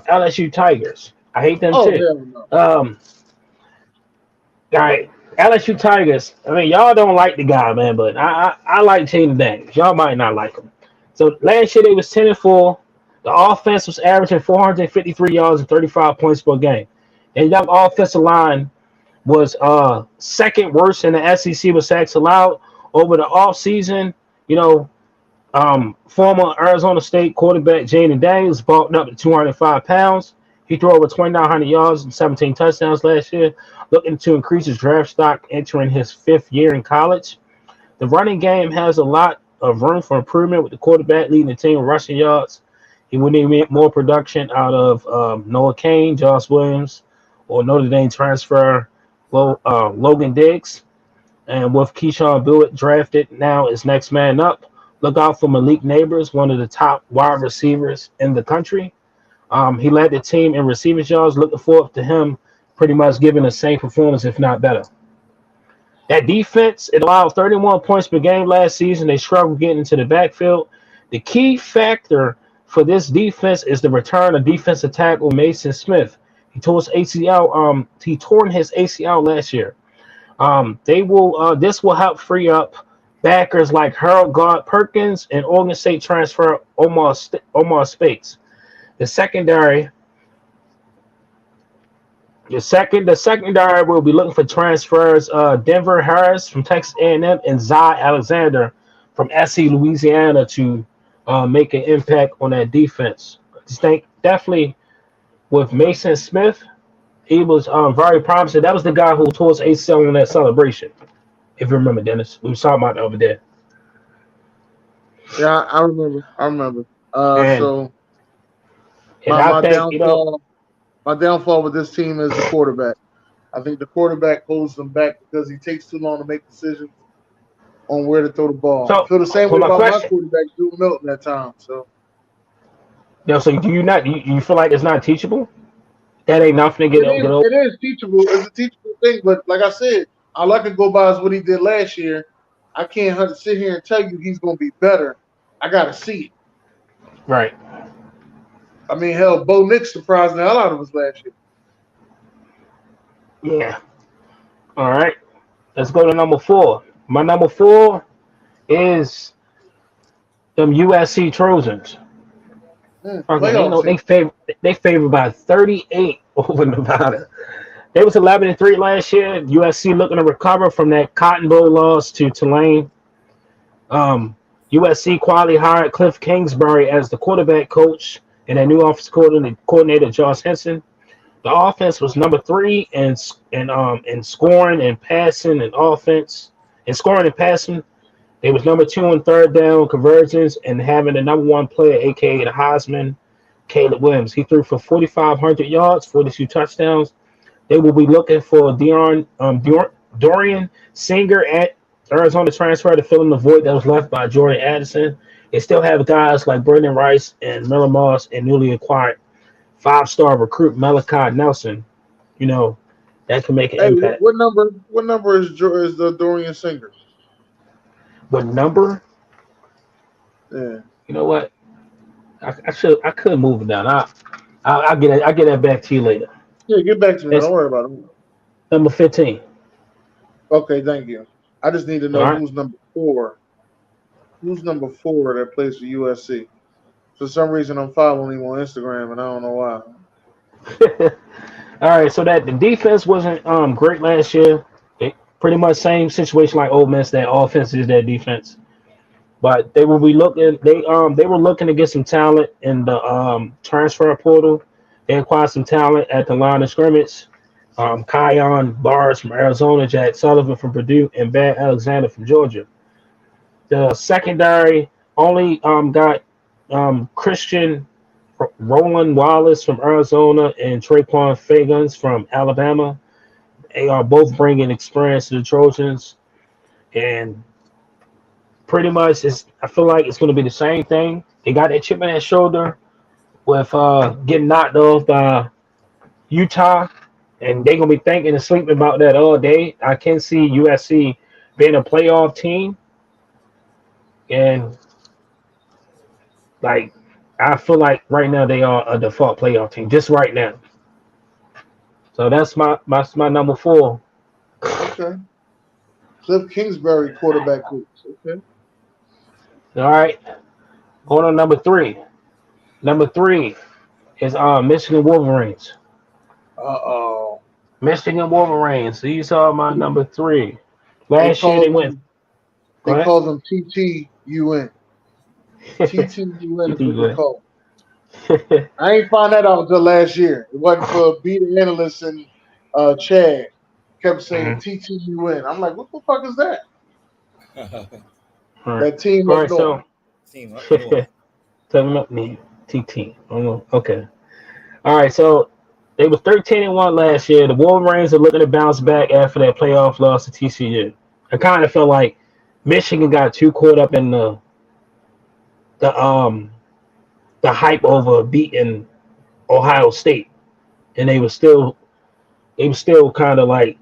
LSU Tigers. I hate them too. No. All right, LSU Tigers. I mean, y'all don't like the guy, man, but I like Tatum Daniels. Y'all might not like him. So last year they was 10-4. The offense was averaging 453 yards and 35 points per game. And that offensive line was second worst in the SEC with sacks allowed. Over the offseason, former Arizona State quarterback Jaden Daniels bulked up to 205 pounds. He threw over 2,900 yards and 17 touchdowns last year, looking to increase his draft stock entering his 5th year in college. The running game has a lot of room for improvement with the quarterback leading the team in rushing yards. He would need more production out of Noah Cain, Josh Williams, or Notre Dame transfer Logan Diggs. And with Keyshawn Buick drafted now as next man up, look out for Malik Neighbors, one of the top wide receivers in the country. He led the team in receiving yards. Looking forward to him pretty much giving the same performance, if not better. That defense, it allowed 31 points per game last season. They struggled getting into the backfield. The key factor for this defense is the return of defensive tackle Mason Smith. He tore his ACL. He tore his ACL last year. This will help free up backers like Harold God Perkins and Oregon State transfer Omar Speights. The secondary will be looking for transfers. Denver Harris from Texas A&M and Zy Alexander from SC Louisiana to make an impact on that defense. I just think definitely with Mason Smith, he was very promising. That was the guy who tore his ACL in that celebration. If you remember, Dennis, we were talking about it over there. Yeah, I remember. My downfall with this team is the quarterback. I think the quarterback holds them back because he takes too long to make decisions on where to throw the ball. So, I feel the same way about question, my quarterback, Drew Milton, at times. So do you feel like it's not teachable? That ain't nothing to get over. It is teachable. It's a teachable thing, but like I said, all I can go by is what he did last year. I can't sit here and tell you he's going to be better. I got to see it. Right. I mean, hell, Bo Nix surprised the hell out of us last year. Yeah. All right. Let's go to number 4. My number 4 is them USC Trojans. They favored by 38 over Nevada. They was 11-3 last year. USC looking to recover from that Cotton Bowl loss to Tulane. USC quietly hired Cliff Kingsbury as the quarterback coach and their new offensive coordinator Josh Henson. The offense was number 3 in scoring and passing and offense. In scoring and passing, they was number 2 in third down conversions and having the number 1 player, aka the Heisman, Caleb Williams. He threw for 4,500 yards, 42 touchdowns. They will be looking for Dorian Singer at Arizona transfer to fill in the void that was left by Jordan Addison. They still have guys like Brendan Rice and Miller Moss and newly acquired 5-star recruit Malachi Nelson. That can make an impact. What number is the Dorian Singer? What number? Yeah. You know what? I could move it down. I'll get that back to you later. Yeah, get back to me. Don't worry about it. Number 15. Okay, thank you. I just need to know who's number 4. Who's number 4 that plays for USC? For some reason, I'm following him on Instagram, and I don't know why. All right, so that the defense wasn't great last year. Pretty much same situation like Ole Miss. That offense is their defense, but they will be looking. They were looking to get some talent in the transfer portal. They acquired some talent at the line of scrimmage. Kyon Barnes from Arizona, Jack Sullivan from Purdue, and Van Alexander from Georgia. The secondary only got Christian Roland Wallace from Arizona and Traquan Fagans from Alabama. They are both bringing experience to the Trojans, and pretty much I feel like it's going to be the same thing. They got that chip on their shoulder with getting knocked off by Utah, and they're going to be thinking and sleeping about that all day. I can see USC being a playoff team, and I feel like right now they are a default playoff team, just right now. So that's my number 4. Okay. Cliff Kingsbury, quarterback coach. Okay. All right. Going on number 3. Number 3 is Michigan Wolverines. Uh-oh. Michigan Wolverines. These are my number 3. Last year they went. They call them TTUN. TTUN is what they call. I ain't found that out until last year. It wasn't for beta analysts and Chad kept saying TTUN. I'm like, what the fuck is that? That team up north. Team up north. Seven up me. TT. Okay. All right, so they were 13-1 last year. The Wolverines are looking to bounce back after that playoff loss to TCU. I kind of felt like Michigan got too caught up in the hype over beating Ohio State, and they were still kind of like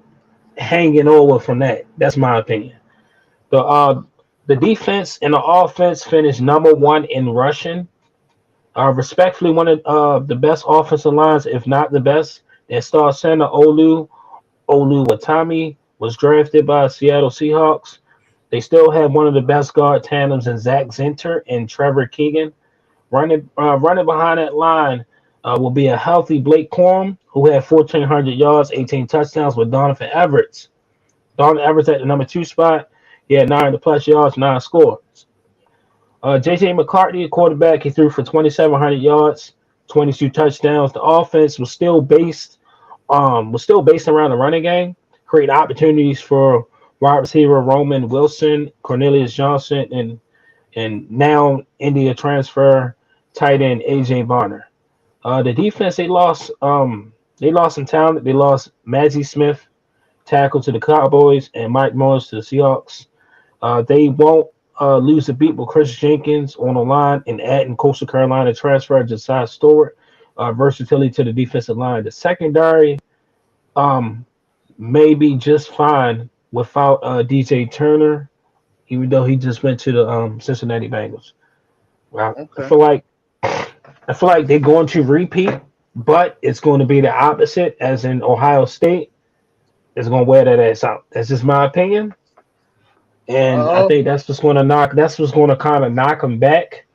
hanging over from that. That's my opinion. The defense and the offense finished number one in rushing. Respectfully, one of the best offensive lines, if not the best. And star center Olu Watami was drafted by Seattle Seahawks. They still have one of the best guard tandems in Zach Zinter and Trevor Keegan. Running behind that line will be a healthy Blake Corum, who had 1,400 yards, 18 touchdowns with Donovan Everett. Donovan Everett at the number 2 spot. He had 9+ yards, 9 scores. J.J. McCarthy, quarterback, he threw for 2,700 yards, 22 touchdowns. The offense was still based around the running game, create opportunities for wide receiver Roman Wilson, Cornelius Johnson, and now India transfer tight end A.J. Bonner. The defense, they lost some talent. They lost Maggie Smith, tackle to the Cowboys, and Mike Morris to the Seahawks. They won't lose a beat with Chris Jenkins on the line and adding Coastal Carolina transfer Josiah Stewart, versatility to the defensive line. The secondary may be just fine without DJ Turner, even though he just went to the Cincinnati Bengals. Wow. Okay. I feel like they're going to repeat, but it's going to be the opposite, as in Ohio State is going to wear that ass out. That's just my opinion. And I think that's what's going to kind of knock them back.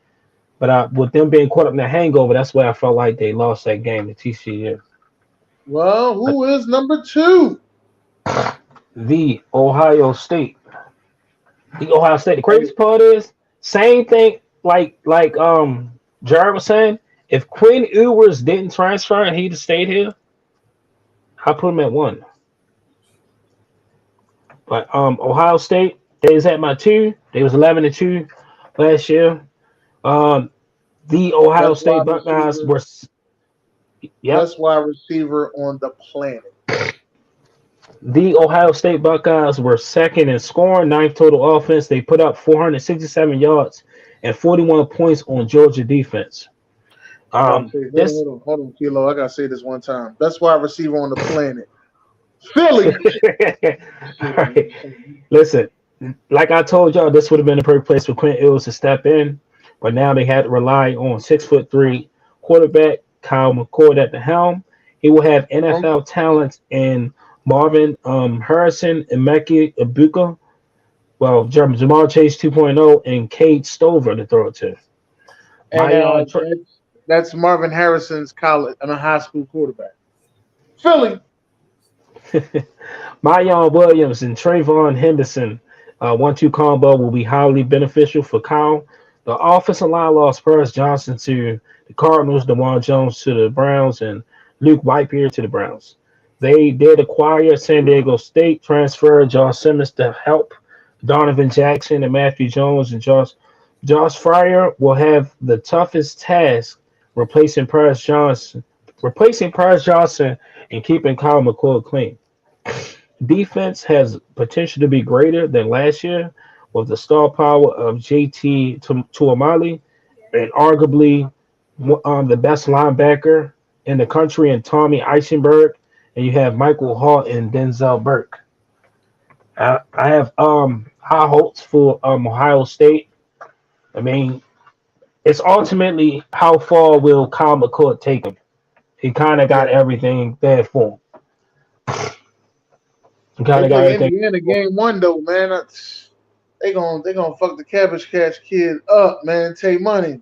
But with them being caught up in the hangover, that's where I felt like they lost that game to TCU. Well, who is number 2? The Ohio State. The crazy part is, same thing like Jared was saying, if Quinn Ewers didn't transfer and he'd have stayed here, I put him at 1. But Ohio State, they was at my 2. They was 11-2 last year. The Ohio State Buckeyes were best wide receiver on the planet. The Ohio State Buckeyes were second in scoring, 9th total offense. They put up 467 yards and 41 points on Georgia defense. Hold on, Kilo. I gotta say this one time. Best wide receiver on the planet. Philly. All right. Listen, like I told y'all, this would have been the perfect place for Quinn Ewers to step in, but now they had to rely on 6'3" quarterback Kyle McCord at the helm. He will have NFL talent in Marvin Harrison and Mekhi Ibuka. Well, Jamal Chase 2.0 and Cade Stover to throw it to. And that's Marvin Harrison's college and a high school quarterback. Philly. Mayan Williams and Trayvon Henderson, 1-2 combo will be highly beneficial for Kyle. The offensive line lost Paris Johnson to the Cardinals, DeJuan Jones to the Browns, and Luke Whitebeard to the Browns. They did acquire San Diego State transfer Josh Simmons to help Donovan Jackson and Matthew Jones, and Josh Fryer will have the toughest task replacing Paris Johnson and keeping Kyle McCord clean. Defense has potential to be greater than last year with the star power of JT Tuamali and arguably the best linebacker in the country in Tommy Eichenberg, and you have Michael Hall and Denzel Burke. I have high hopes for Ohio State. I mean, it's ultimately how far will Kyle McCord take him. He kind of got everything there for him. Indiana game 1 though, man. They gonna fuck the Cabbage Patch Kid up, man. Take money.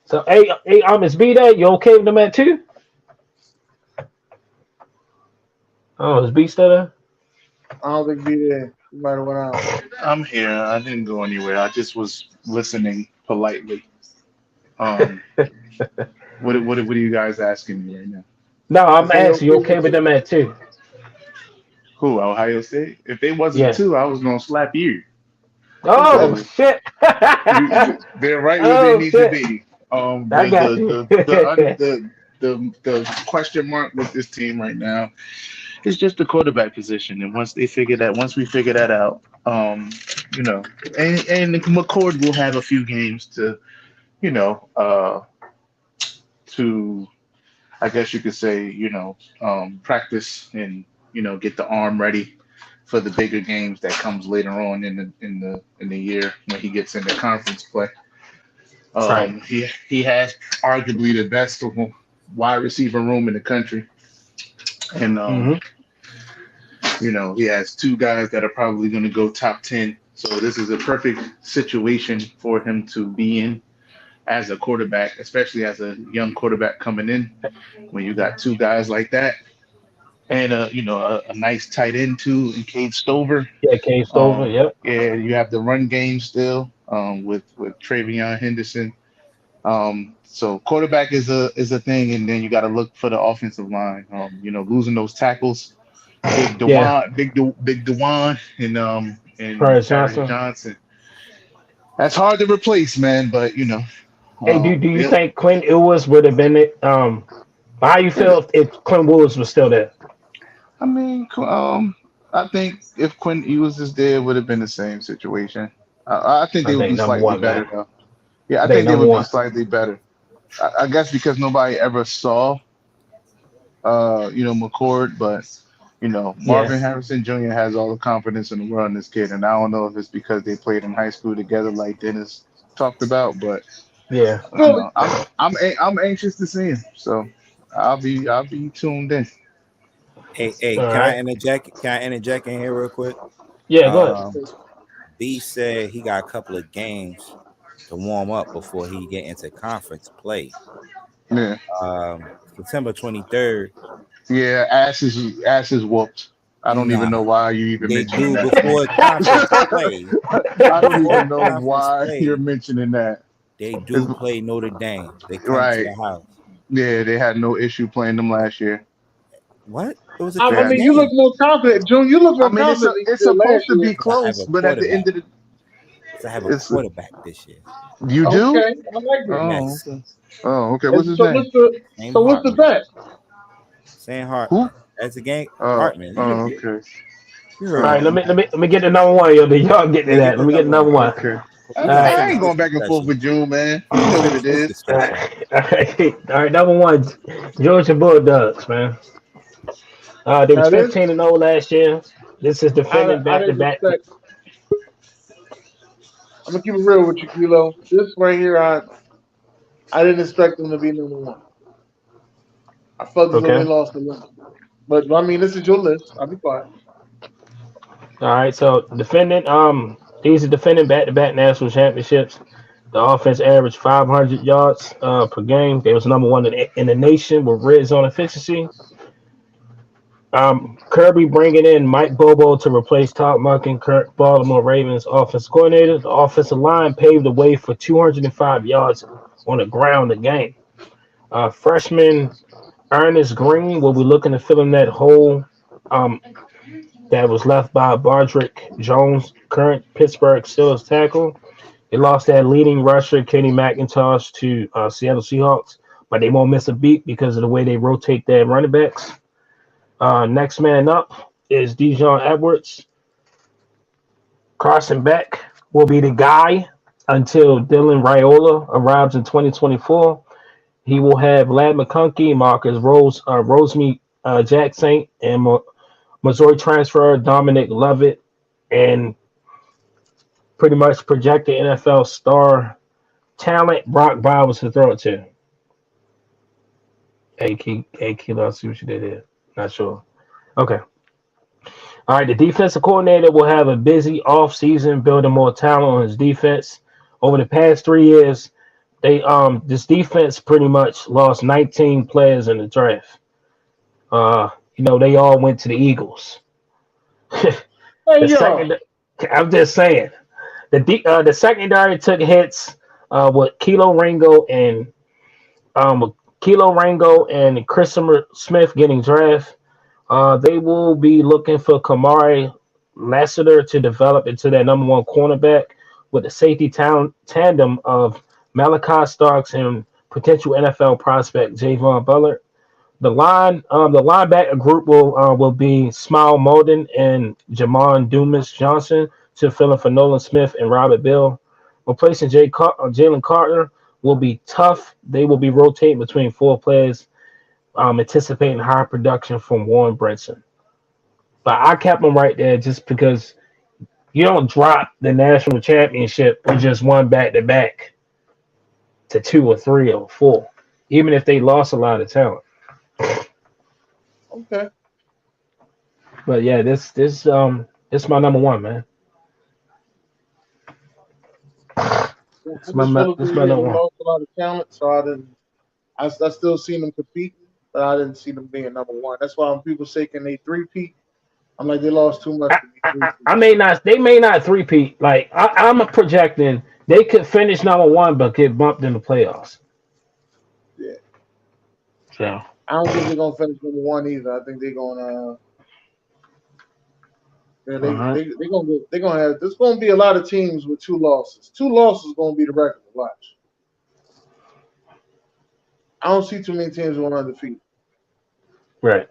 So, hey, Miss B-Day, you okay with them at 2? Oh, is B still there? I don't think he did. He might have went out. I'm here. I didn't go anywhere. I just was listening politely. Um, what are you guys asking me right now? No, I'm Is they asking you okay okay with with them you? at 2? Who? Ohio State? If they wasn't Yeah. two, I was gonna slap you. Oh So shit. they're right where they Oh need to shit. be. I The got you. the question mark with this team right now is just the quarterback position. And once we figure that out, you know, and McCord will have a few games to, you know, to I guess you could say, practice and get the arm ready for the bigger games that comes later on in the year when he gets into conference play. Right. He has arguably the best wide receiver room in the country, and Mm-hmm. he has two guys that are probably going to go top 10. So this is a perfect situation for him to be in as a quarterback, especially as a young quarterback coming in. When you got two guys like that, and a nice tight end too in Cade Stover. Yeah, Kane Stover. Yep. Yeah, you have the run game still with Travion Henderson. So quarterback is a thing, and then you got to look for the offensive line. Losing those tackles, Yeah. Big Dewan, and Paris Paris Johnson. Johnson. That's hard to replace, man. But Hey, do you yeah, think Quinn Ewers would have been it? How you feel if Quinn Ewers was still there? I mean, I think if Quinn Ewers is there, it would have been the same situation. I think I they would think be number slightly one, better man. though. Yeah, I I think think they number would be one. slightly better. I guess because nobody ever saw, McCord, but Yeah. Marvin Harrison Jr. has all the confidence in the world in this kid, and I don't know if it's because they played in high school together, like Dennis talked about, but Yeah. Philly. I'm anxious to see him, so I'll be tuned in. Hey, All can I right. interject? Can I interject in here real quick? Yeah. Go ahead. Um, B said he got a couple of games to warm up before he get into conference play. Yeah, September 23rd. yeah, ass is whooped. I don't even Nah, know why you even they mentioning do that to me. before conference play. I don't Before even know conference why you're play, mentioning that. they It's, do play Notre Dame. They come to right. the house. Yeah, they had no issue playing them last year. What? It was a I, They I close had, mean, you look game. more confident, June. You look I more mean, confident than it's you did last supposed to year. be Because I have close, a but at the quarterback. end of the, Because I have a it's quarterback this year. you do. Okay, I like it. Oh, Yes. okay. Oh, okay. What's And his so name? what's the Name so what's the Hartman. bet? Saying Who? Hartman. That's a game. Oh, Hartman. oh, You okay. heard All right. me. Let me get the number one. Yo, y'all get to Yeah, get that. Let the me get the number number one. one. Okay. We All right. gotta I finish ain't this going back and forth discussion. with June, man. You know what Finish it this is. All discussion. right. All right. Number one, Georgia Bulldogs, man. They was Now this 15-0 last year. This is defending I back to didn't back. expect. I'm gonna keep it real with you, Kilo. This right here, I didn't expect them to be number one. I felt as though they Okay. lost the line. But I mean, this is your list. I'll be quiet. All right. So defending these are defending back to back national championships. The offense averaged 500 yards per game. They was number one in the nation with red zone efficiency. Kirby bringing in Mike Bobo to replace Todd Monken, Kirk Baltimore Ravens offensive coordinator. The offensive line paved the way for 205 yards on the ground a game. Freshman Ernest Green will be looking to fill in that hole um, that was left by Bardrick Jones, current Pittsburgh Steelers tackle. They lost that leading rusher, Kenny McIntosh, to Seattle Seahawks, but they won't miss a beat because of the way they rotate their running backs. Next man up is Dijon Edwards. Carson Beck will be the guy until Dylan Raiola arrives in 2024. He will have Lad McConkey, Marcus Rosemead, Jack Saint, and Missouri transfer Dominic Lovett, and pretty much projected NFL star talent Brock Bowers to throw it to. Hey, Kilo, I see what you did here. Not sure. Okay. All right. The defensive coordinator will have a busy offseason building more talent on his defense. Over the past 3 years, this defense pretty much lost 19 players in the draft. They all went to the Eagles. Hey The yo, second, I'm just saying, the secondary took hits with Kilo Rango and Christopher Smith getting drafted. They will be looking for Kamari Lassiter to develop into their number one cornerback with the safety tandem of Malachi Starks and potential NFL prospect Javon Bullard. The linebacker group will be Smile Molden and Jamon Dumas Johnson to fill in for Nolan Smith and Robert Bill. Replacing Jalen Carter will be tough. They will be rotating between four players, anticipating high production from Warren Brinson. But I kept him right there just because you don't drop the national championship with just one back to back to two or three or four, even if they lost a lot of talent. okay. But yeah, this my number one, man. I just feel This like my they number one. lost a lot of talent, so I didn't. I still seen them competing, but I didn't see them being number one. That's why when people say can they three-peat, I'm like they lost too much to be I three-peat. may not. They may not three-peat. Like I'm projecting, they could finish number one, but get bumped in the playoffs. Yeah, So I don't think they're gonna finish number one either. I think they're gonna. Yeah, all right, they're gonna have. There's gonna be a lot of teams with two losses. Two losses gonna be the record. Watch. I don't see too many teams going undefeated. right.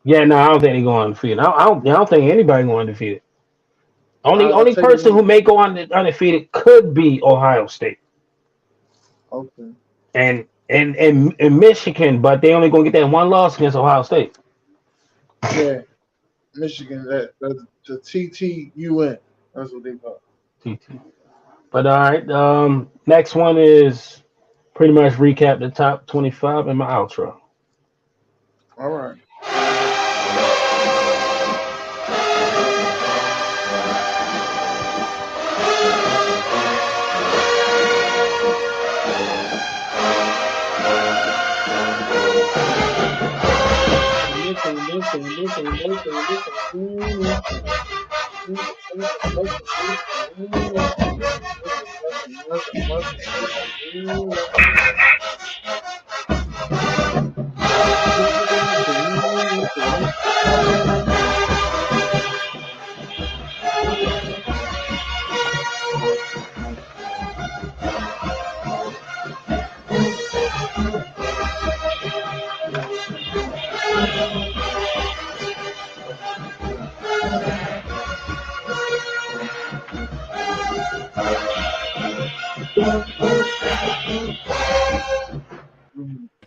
Yeah, no, I don't think they're going undefeated. I don't think anybody going undefeated. I'll Only tell you person one. who may go undefeated could be Ohio State Okay. and Michigan, but they only gonna get that one loss against Ohio State. Yeah, Michigan. That's the TTUN. That's what they call TT. But all right, next one is pretty much recap the top 25 in my outro. it. All right.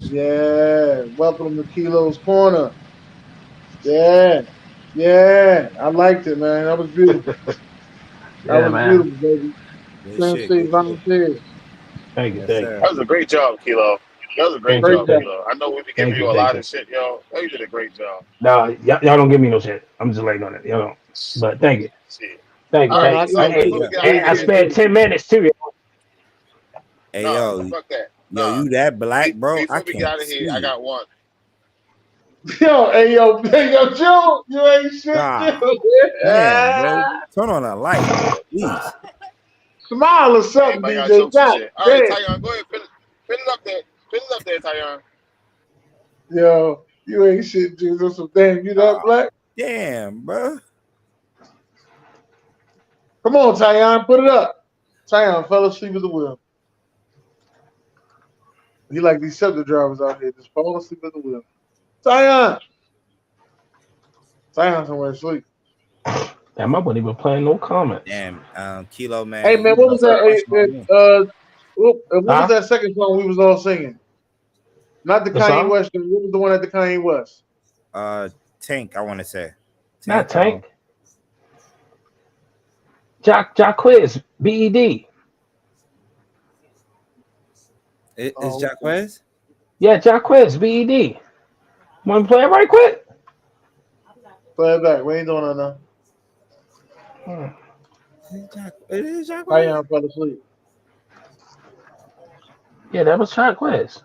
Yeah, welcome to Kilo's Corner. Yeah, yeah, I liked it, man. That was beautiful. That Yeah, was man. beautiful, baby. Good Penn shit. State Good shit. Volunteers. Thank you, Yes, thank you, sir. That was a great job, Kilo. That was a great thank you, Great job, job. thank you, Kilo. I know we've been giving thank you, you a thank lot you. of shit, yo. Oh, you did a great job. No, y'all don't give me no shit. I'm just laying on it. Y'all don't. But thank you, Shit. thank you, All No, right, no, thank I you. give Kilo, you Hey before credit. we yo, get I out give of I you here, spent credit. 10 minutes too. hey nah, yo, fuck that. yo, Nah. you that black, bro? I Before we get can't out of here, see I you. got one. Yo, Joe, you ain't shit, God Joe. damn, bro. Turn on a light, please. Smile or something, Everybody got DJ. jokes and God shit. All right, damn. Tyon, go ahead, fill it up there. Fill it up there, Tyon. Yo, you ain't shit, Jesus. So damn, you that God black? damn, bro. Come on, Tyon, put it up. Tyon fell asleep at the wheel. He like these septic drivers out here, just falling asleep at the wheel. Tyon somewhere asleep. Damn, I wasn't even playing no comments. Damn, Kilo Hey man, man, you what was answered the that? question on me. What was Huh? that second song we was all singing? Not the The Kanye song? West. What was the one at the Kanye West? Tank, I want to say. Not Tank, Tank. Jock Quiz. BED. is Oh, okay. Jacquez? Yeah, Jock Quiz. BED. Want to play it right quick? Play it back. We ain't doing that now. Hmm. It is Jacquez? Tyon fell asleep. Yeah, that was Jock Quiz.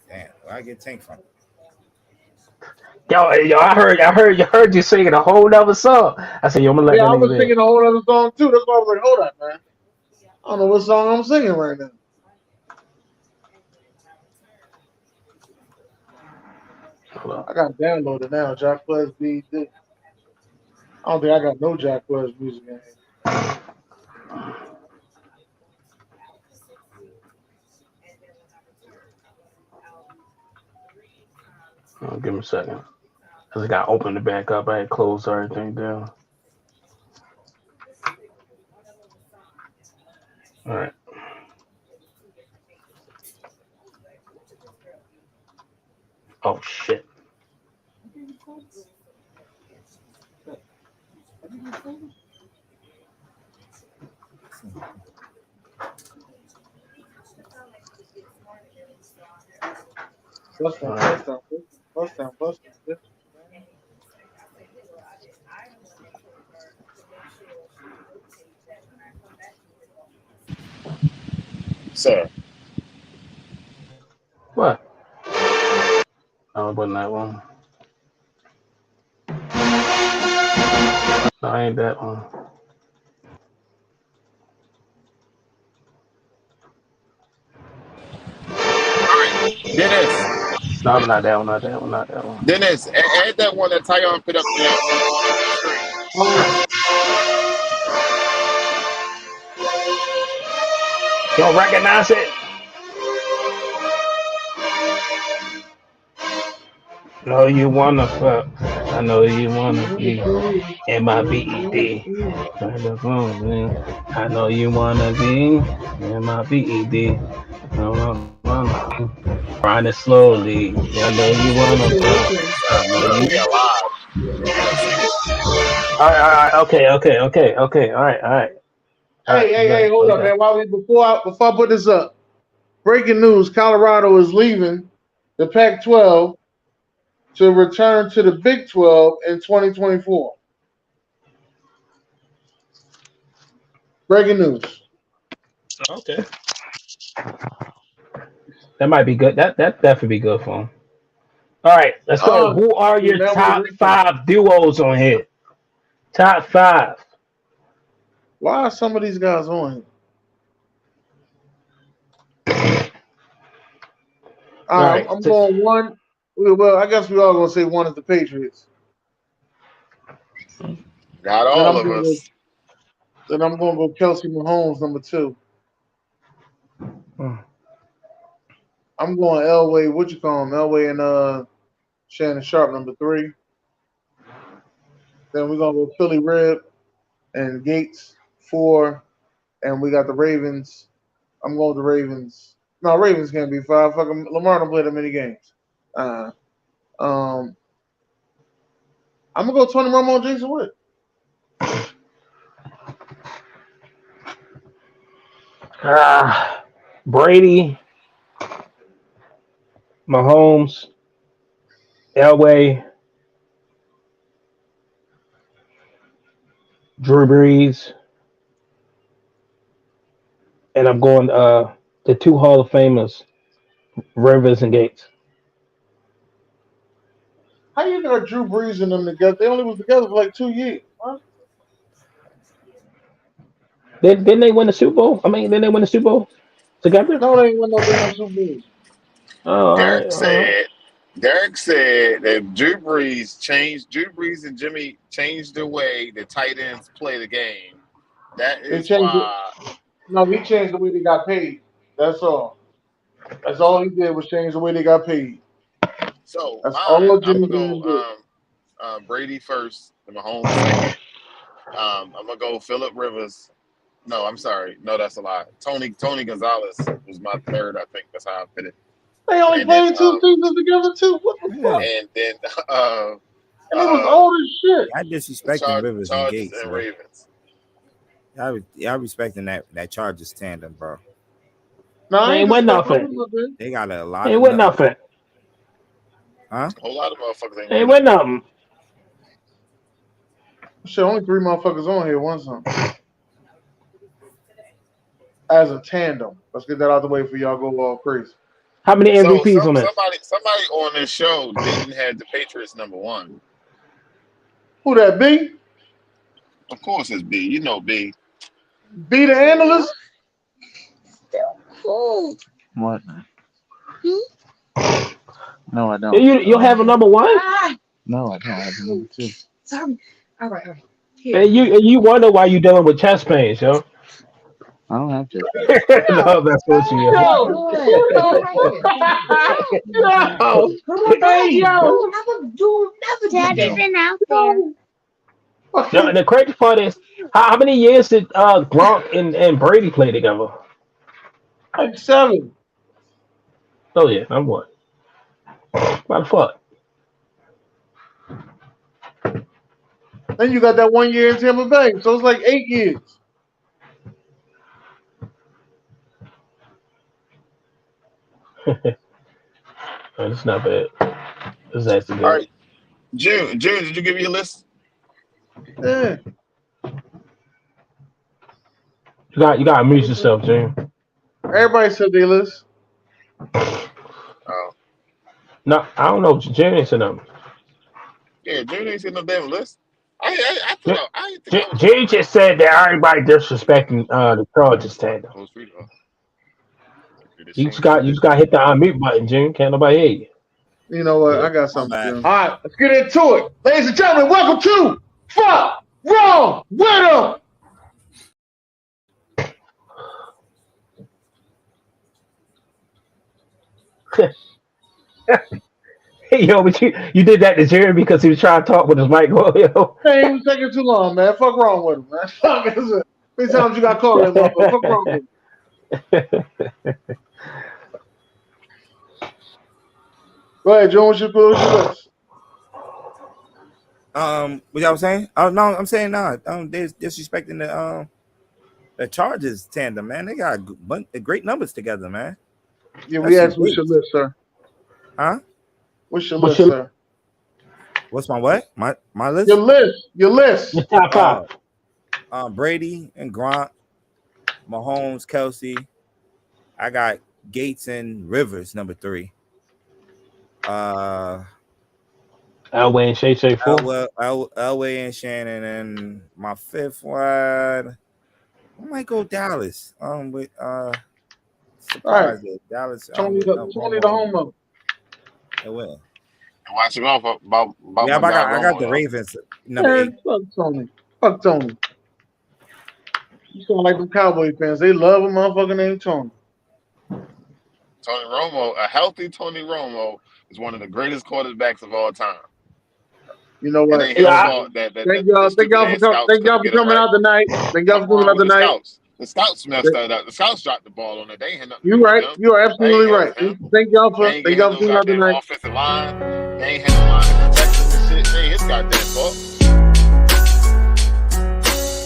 Damn, where I get Tank from? Yo, I heard you singing a whole nother song. I said, yo, I'm gonna let Yeah, that I nigga was live. singing a whole other song too. That's why I was like, hold up, man. I don't know what song I'm singing right now. I got it downloaded now. Jack Plus BD. I don't think I got no Jack Plus music in here. Oh, give me a second. Cause I got to open it back up. I had closed everything down. All right. Oh shit. Bust All down, right. bust down, bust down, bust down. Sir. What? Oh, it wasn't that one. No, I ain't that one. All right, Dennis. No, not that one. Not that one. Not that one. Dennis, add that one that Tyon put up there on the screen. You don't recognize it? No, you wanna fuck. I know you wanna be in my BED. I know you wanna be in my BED. Grind it slowly. I know you wanna fuck. Sir, I know sir, you. we are live. You gotta sing it. All right. Okay. All right. Hey, hold up, Okay. man. Before I put this up, breaking news: Colorado is leaving the Pac-12 to return to the Big 12 in 2024. Breaking news. Okay. That might be good. That definitely be good for him. All right, let's go. Oh, Who are your now we top recap. 5 duos on here? Top 5. Why are some of these guys on here? All right. I'm going one. Well, I guess we all gonna say one is the Patriots. Not Then all I'm of gonna go. us. Then I'm gonna go Kelsey Mahomes number 2. Hmm. I'm going Elway. What you call him? Elway and Shannon Sharp number 3. Then we're gonna go Philly Rib and Gates 4, and we got the Ravens. I'm going with the Ravens. No, Ravens can't be 5. Fucking Lamar don't play that many games. Uh, um, I'm gonna go Tony Romo and Jason Wood. Brady, Mahomes, Elway, Drew Brees, and I'm going the 2 Hall of Famers, Rivers and Gates. How you got Drew Brees and them together? They only was together for like 2 years. Huh? Didn't they win the Super Bowl? I mean, didn't they win the Super Bowl together? No, they ain't win no damn Super Bowl. Oh, all right, Derek all right. said. Derek said that Drew Brees and Jimmy changed the way the tight ends play the game. That They is changed it. why. No, he changed the way they got paid. That's all. That's all he did was change the way they got paid. So That's mine, all I'm Jimmy gonna go Graham did. Brady first, and Mahomes second. I'm gonna go Phillip Rivers. No, I'm sorry. No, that's a lie. Tony Gonzalez was my third. I think that's how I put it. They only And then played 2 seasons together too. What the Yeah. fuck? and then And they was old as shit. Y'all disrespecting Rivers and Chargers Gates, and man. Ravens. Y'all respecting that Chargers tandem, bro. No, I They ain't ain't win disrespecting nothing. them. They got a lot They ain't of win nothing. huh? A whole lot of motherfuckers ain't They win ain't win nothing. nothing. Shit, only 3 motherfuckers on here. One something. As a tandem. Let's get that out the way for y'all go all crazy. How many MVPs on that? Somebody on this show didn't have the Patriots #1. Who that B? Of course it's B. You know B. B the analyst? What? No, I don't. You have a #1? No, I don't. I have a #2. Sorry. All right. And you wonder why you dealing with chest pains, yo. I don't have to. No, that's what you No. Daddy's been out there. Yo, the crazy part is, how many years did Gronk and Brady play together? Like 7. Oh yeah, I'm what? Why the fuck? Then you got that 1 year in Tampa Bay, so it's like 8 years. It's not bad. It's actually good. All right, June, did you give me a list? Yeah. You gotta amuse yourself, June. Everybody said they list. Oh, No, I don't know. June ain't said nothing. yeah, June ain't seen no damn list. I thought I think I was June just said that everybody disrespecting the Chargers tandem. close read, huh? You just got to hit the unmute button, June. Can't nobody hear you. You know what? I got something bad. to do. All right, let's get into it. Ladies and gentlemen, welcome to Fuck Wrong With 'Em. Hey, yo, but you did that to Jerry because he was trying to talk with his mic on, yo. Hey, it was taking too long, man. Fuck wrong with him, man. Fuck is it? How many times you got called that motherfucker? Fuck wrong with him. Go ahead, John. What's your list? What y'all saying? Oh no, I'm saying no. They're disrespecting the Chargers tandem, man. They got great numbers together, man. Yeah, we asked what's your list, sir. Huh? What's your list, sir? What's my what? My list? Your list. Your list. Your top five. Brady and Gronk, Mahomes, Kelsey. I got Gates and Rivers, #3. Elway and Shay 4. Elway and Shannon, and my 5th one. I might go Dallas. With surprise Right. Dallas. Tony the homo. It will. Watch him off about Yeah, my but I guy got the Romo, Ravens #8. Man, fuck Tony. Fuck Tony. You sound like them Cowboy fans. They love a motherfucker named Tony. Tony Romo, a healthy Tony Romo is one of the greatest quarterbacks of all time. You know what? It ain't his fault Thank y'all for coming out tonight. Thank y'all for coming out tonight. The scouts messed that up. The scouts dropped the ball on it. They ain't had nothing. You right. You are absolutely right. Thank y'all for coming out tonight. Offensive line. They ain't had no line to protect us and shit. They ain't his goddamn fault.